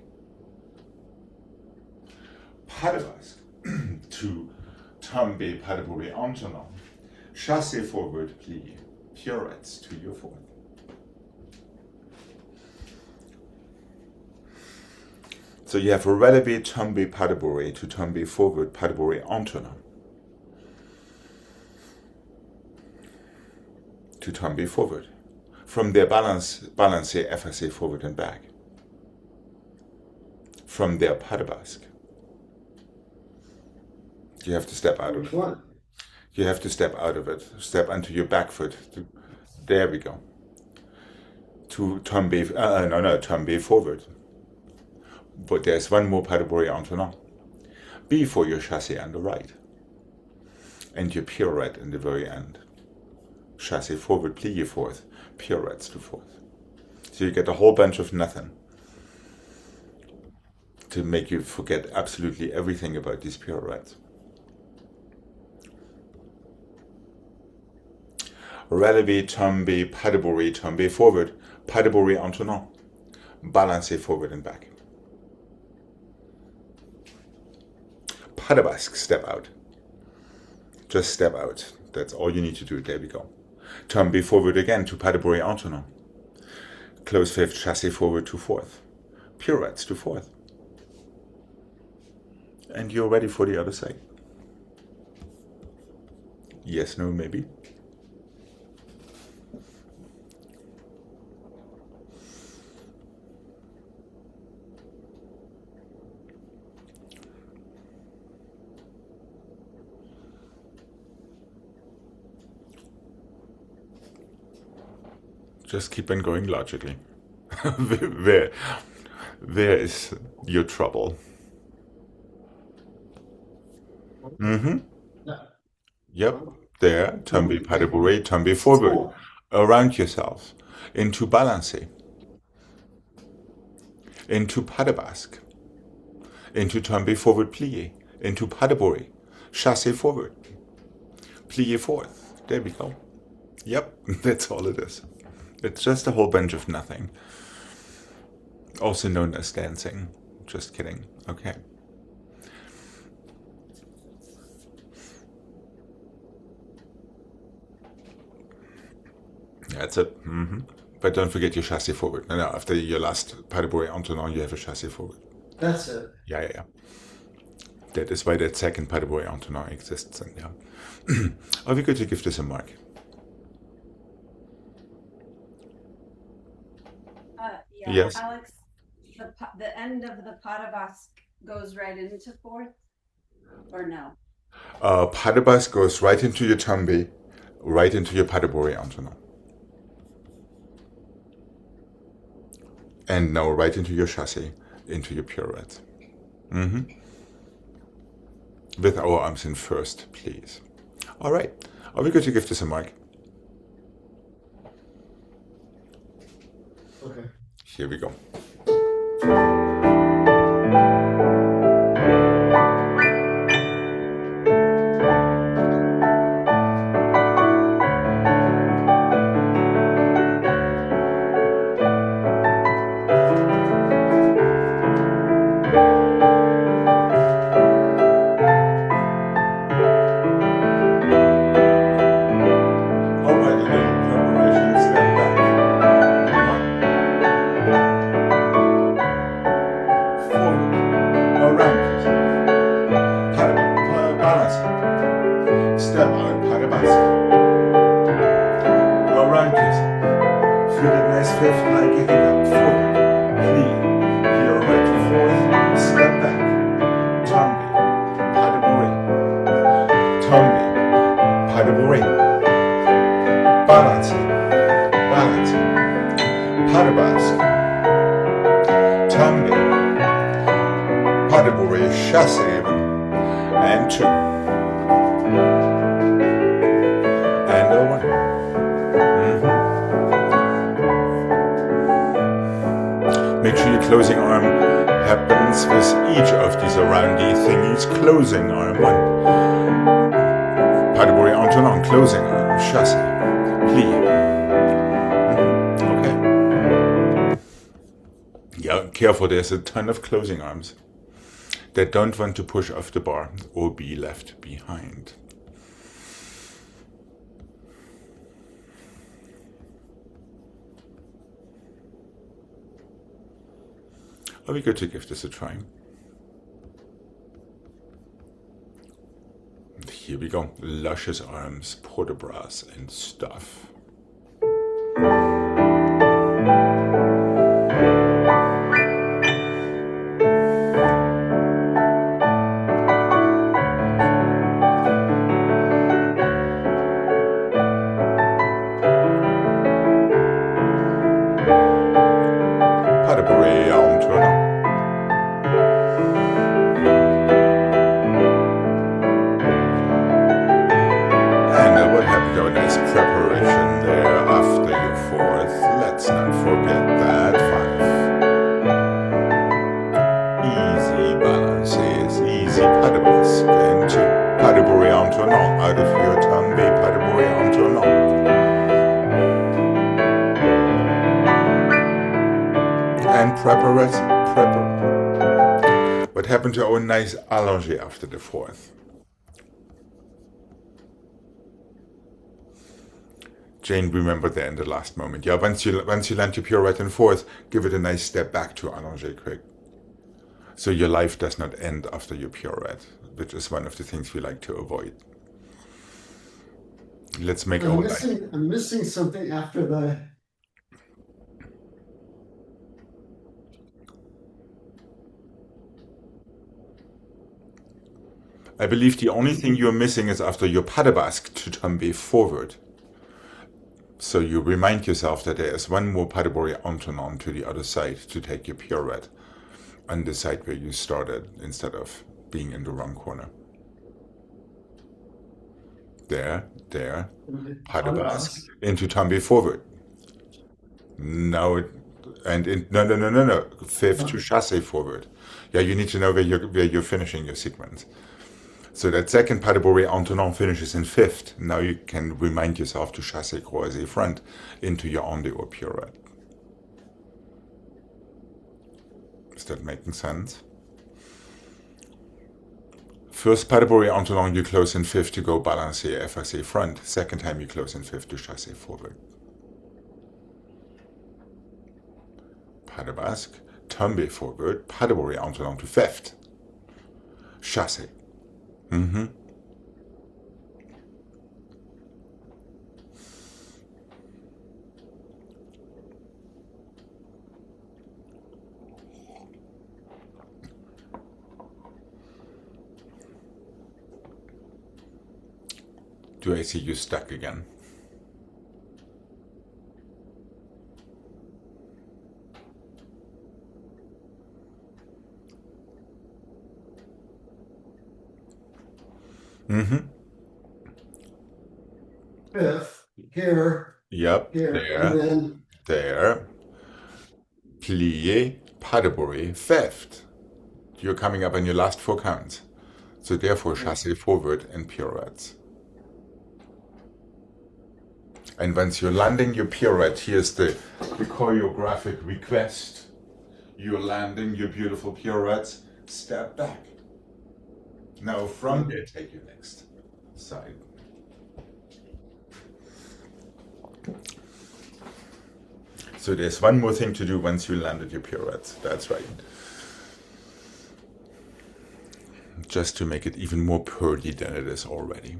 Pas de basque, to tomber, pas de bourrée en tournant. Chasser forward, plié. Pirouettes to your fourth. So you have relevé, tomber, pas de bourrée, to tomber forward, pas de bourrée en tournant. To tomber forward. From there, balancer, effacer forward and back. From there, pas de basque. You have to step out of Which it. one? You have to step out of it. Step onto your back foot. There we go. To tomber, tomber forward. But there's one more pas de bourrée en tournant. Before your chassé on the right. And your pirouette in the very end. Chassé forward, plié fourth, pirouettes to fourth. So you get a whole bunch of nothing to make you forget absolutely everything about these pirouettes. Relevé, tombé, pas de bourrée, tombé forward, pas de bourrée en tournant. Balancer forward and back. Pas de basque, step out. Just step out. That's all you need to do. There we go. Tombé forward again to pas de bourrée en tournant. Close fifth, chassé forward to fourth. Pirouettes to fourth. And you're ready for the other side. Yes, no, maybe. Just keep on going logically. There is your trouble. No. Yep, there, tomber, pas de bourrée, tomber forward. Around yourself. Into balancer. Into pas de basque. Into tomber forward, plié. Into pas de bourrée. Chasser forward. Plié fourth. There we go. Yep, that's all it is. It's just a whole bunch of nothing. Also known as dancing. Just kidding. Okay. That's it. But don't forget your chassé forward. No, after your last pas de bourrée en tournant, you have a chassé forward. That's it. Yeah. That is why that second pas de bourrée en tournant exists. And yeah. Are we good to give this a mark? Yeah, Yes. Alex, the end of the pas de basque goes right into fourth, or no? Pas de basque goes right into your tombe, right into your pas de bourrée en tournant. And now right into your chassé, into your pirouette. With our arms in first, please. All right. Are we good to give this a mark? Okay. Here we go. All right, again, preparation, step back. Forward, around, balance, step out, pas de basque, around yourself, feel a nice fifth like a hiccup, forward, plie, pirouette to fourth, step back, tombe, pas de bourrée, tombe, pas de bourrée, balance, pas de basque, tomber, pas de bourrée, chassé, and 2. And over. Make sure your closing arm happens with each of these roundy thingies. Closing arm 1. Pas de bourrée entonant, closing arm, chassé, plie. Okay. Yeah, careful, there's a ton of closing arms that don't want to push off the bar or be left behind. Are we good to give this a try? And here we go. Luscious arms, port de bras, and stuff. Pas de bourrée en tournant. And what happened to a nice preparation there after your 4th? Let's not forget that 5. Easy balances, easy pas de basque, and 2. Pas de bourrée en tournant, out of your tombé, pas de bourrée en tournant. And preparation. What happened to our nice allongé after the 4th? Jane remembered there in the last moment. Yeah, once you land your pirouette in 4th, give it a nice step back to allongé quick. So your life does not end after your pirouette, which is one of the things we like to avoid. Let's make our life. I'm missing something after the. I believe the only thing you're missing is after your pas de basque to tomber forward. So you remind yourself that there is one more pas de bourrée entonant to the other side to take your pirouette on the side where you started instead of being in the wrong corner. There, pas de basque into tomber forward. Now, no. 5th to chassé forward. Yeah, you need to know where you're finishing your sequence. So that second pas de bourrée entonant finishes in 5th. Now you can remind yourself to chassé croisé front into your onde or pirouette. Is that making sense? First pas de bourrée entonant you close in 5th to go balancé effacé front. Second time you close in 5th to chassé forward. Pas de basque, tomber forward, pas de bourrée entonant to 5th. Chassé. Do I see you stuck again? Fifth, here. Yep, Here, there, and then there. Plié, pas de bourrée, 5th. You're coming up on your last 4 counts. So therefore, chassé forward and pirouettes. And once you're landing your pirouette, here's the choreographic request. You're landing your beautiful pirouettes, step back. Now from there, take your next side. So there's one more thing to do once you landed your pirouettes. That's right. Just to make it even more purdy than it is already.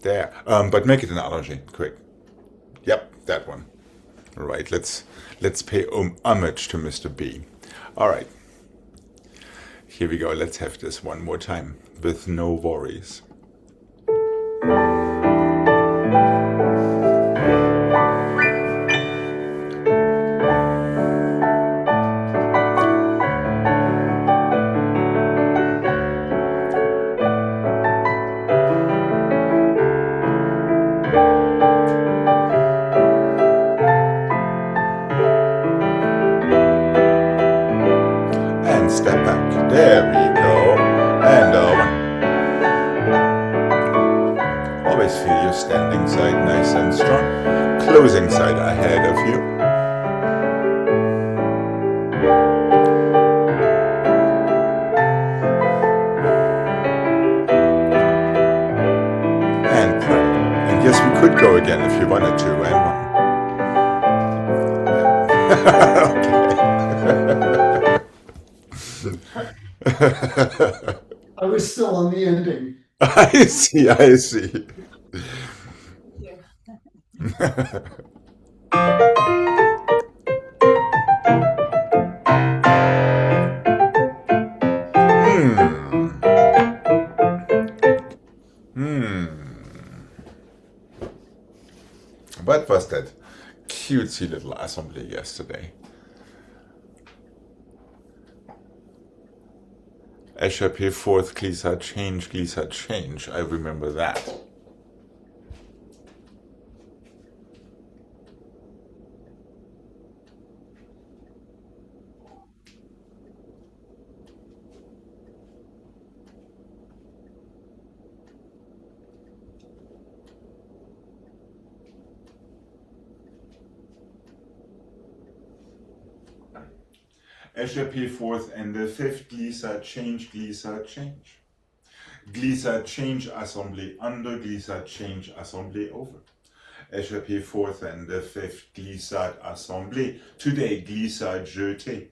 There. But make it an allongé, quick. Yep, that one. All right, let's pay homage to Mr. B. All right. Here we go. Let's have this one more time with no worries. step back. There we go. And one. Always feel your standing side nice and strong. Closing side ahead of you. And pray. And yes, we could go again if you wanted to. And one. I was still on the ending. I see, I see. What was that cutesy little assembly yesterday? Échappé fourth, glissade, change, glissade, change. I remember that. Échappé fourth and the fifth, glissade, change, glissade, change. Glissade, change, assemblée under, glissade, change, assemblée over. Échappé fourth and the fifth, glissade, assemblée. Today, glissade, jeté.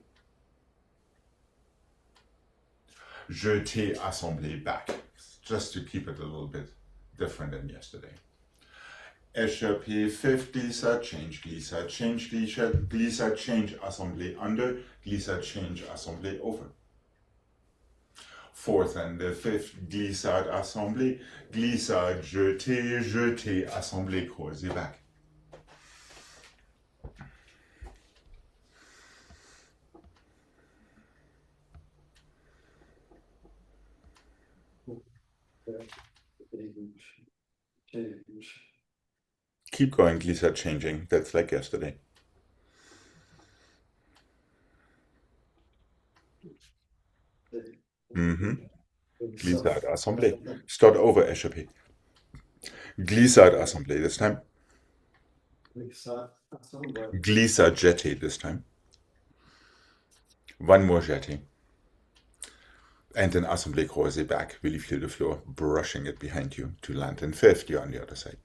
Jeté, assemblée, back. Just to keep it a little bit different than yesterday. Échappé fifth, glissade, change, glissade, change, glissade, glissade, change, assemblée under, glissade, change, assemblée over. Fourth and the fifth, glissade, assemblée, glissade, jeté, jeté, assemblée, croisé, back. Keep going, glissade, changing. That's like yesterday. Glissade, assemblée. Start over, échappé. Glissade, assemblée this time. Glissade, jeté this time. One more jeté. And then assemblée croisée back. Really feel the floor brushing it behind you to land in fifth. You're on the other side.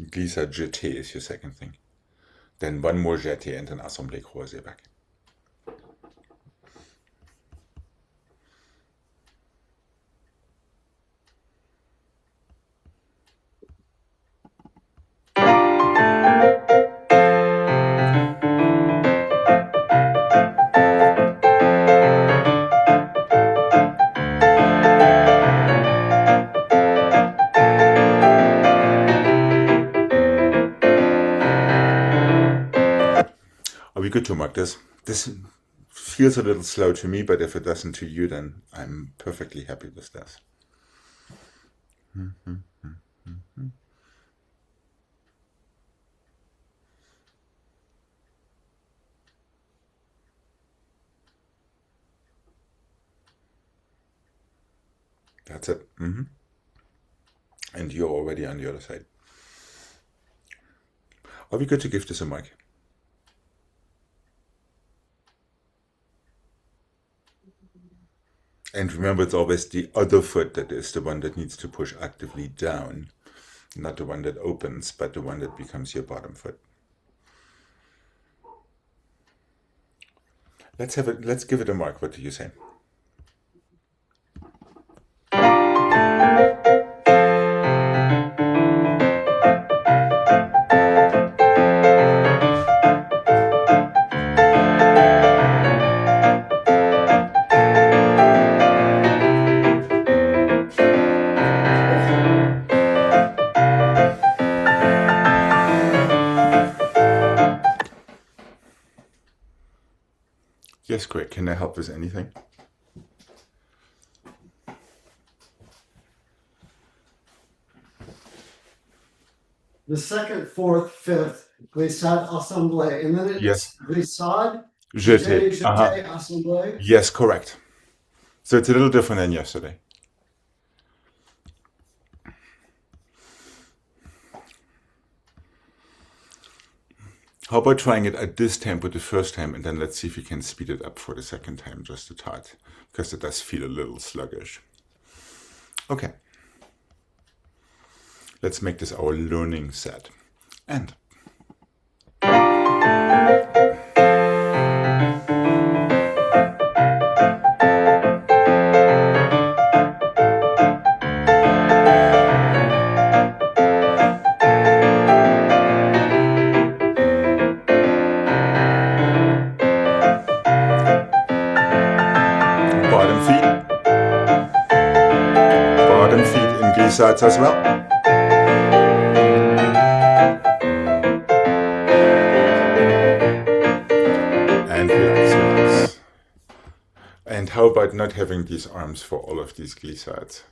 Glissade jeté is your second thing. Then one more jeté and then assemblée croisée back. Are we good to mark this? This feels a little slow to me, but if it doesn't to you, then I'm perfectly happy with this. That's it. And you're already on the other side. Are we good to give this a mark? And remember, it's always the other foot that is the one that needs to push actively down. Not the one that opens, but the one that becomes your bottom foot. Let's give it a mark. What do you say? Yes, Greg, can I help with anything? The second, fourth, fifth, glissade, assemblée, and then Yes. it's glissade, Jeté. jeté, assemblée. Yes, correct. So it's a little different than yesterday. How about trying it at this tempo the first time, and then let's see if we can speed it up for the second time just a tad, because it does feel a little sluggish. Okay. Let's make this our learning set. And bottom feet in glissades as well. And relax, relax. And how about not having these arms for all of these glissades?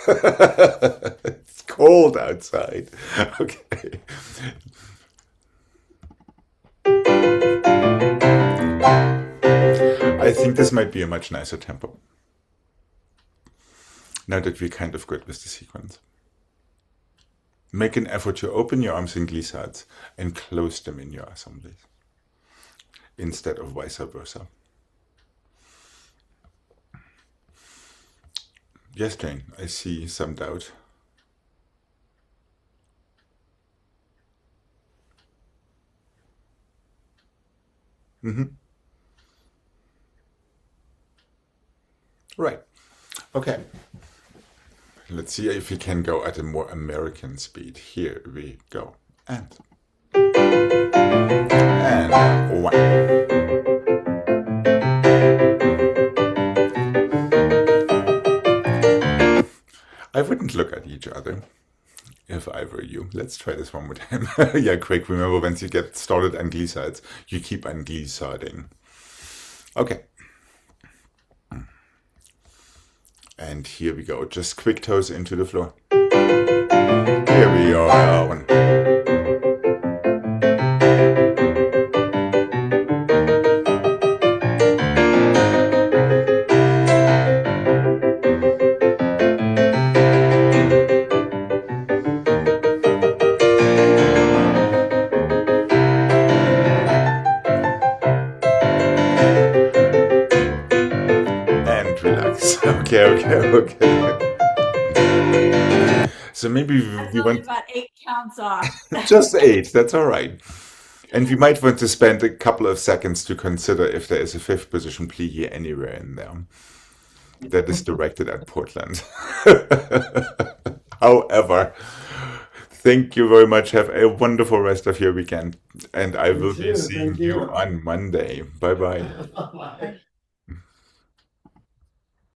It's cold outside. Okay. I think this might be a much nicer tempo. Now that we're kind of good with the sequence. Make an effort to open your arms in glissades and close them in your assemblies, instead of vice versa. Yes, Jane, I see some doubt. Right. Okay. Let's see if we can go at a more American speed. Here we go. And one. I wouldn't look at each other if I were you. Let's try this one more time. Yeah, quick. Remember, once you get started on glissades, you keep on glissading. Okay. And here we go. Just quick toes into the floor. Here we are. One. Relax. Okay. So maybe That's we only want about 8 counts off. just 8. That's all right. And we might want to spend a couple of seconds to consider if there is a fifth position plie anywhere in there that is directed at Portland. However, thank you very much. Have a wonderful rest of your weekend. And I will be seeing you on Monday. Bye-bye. Bye.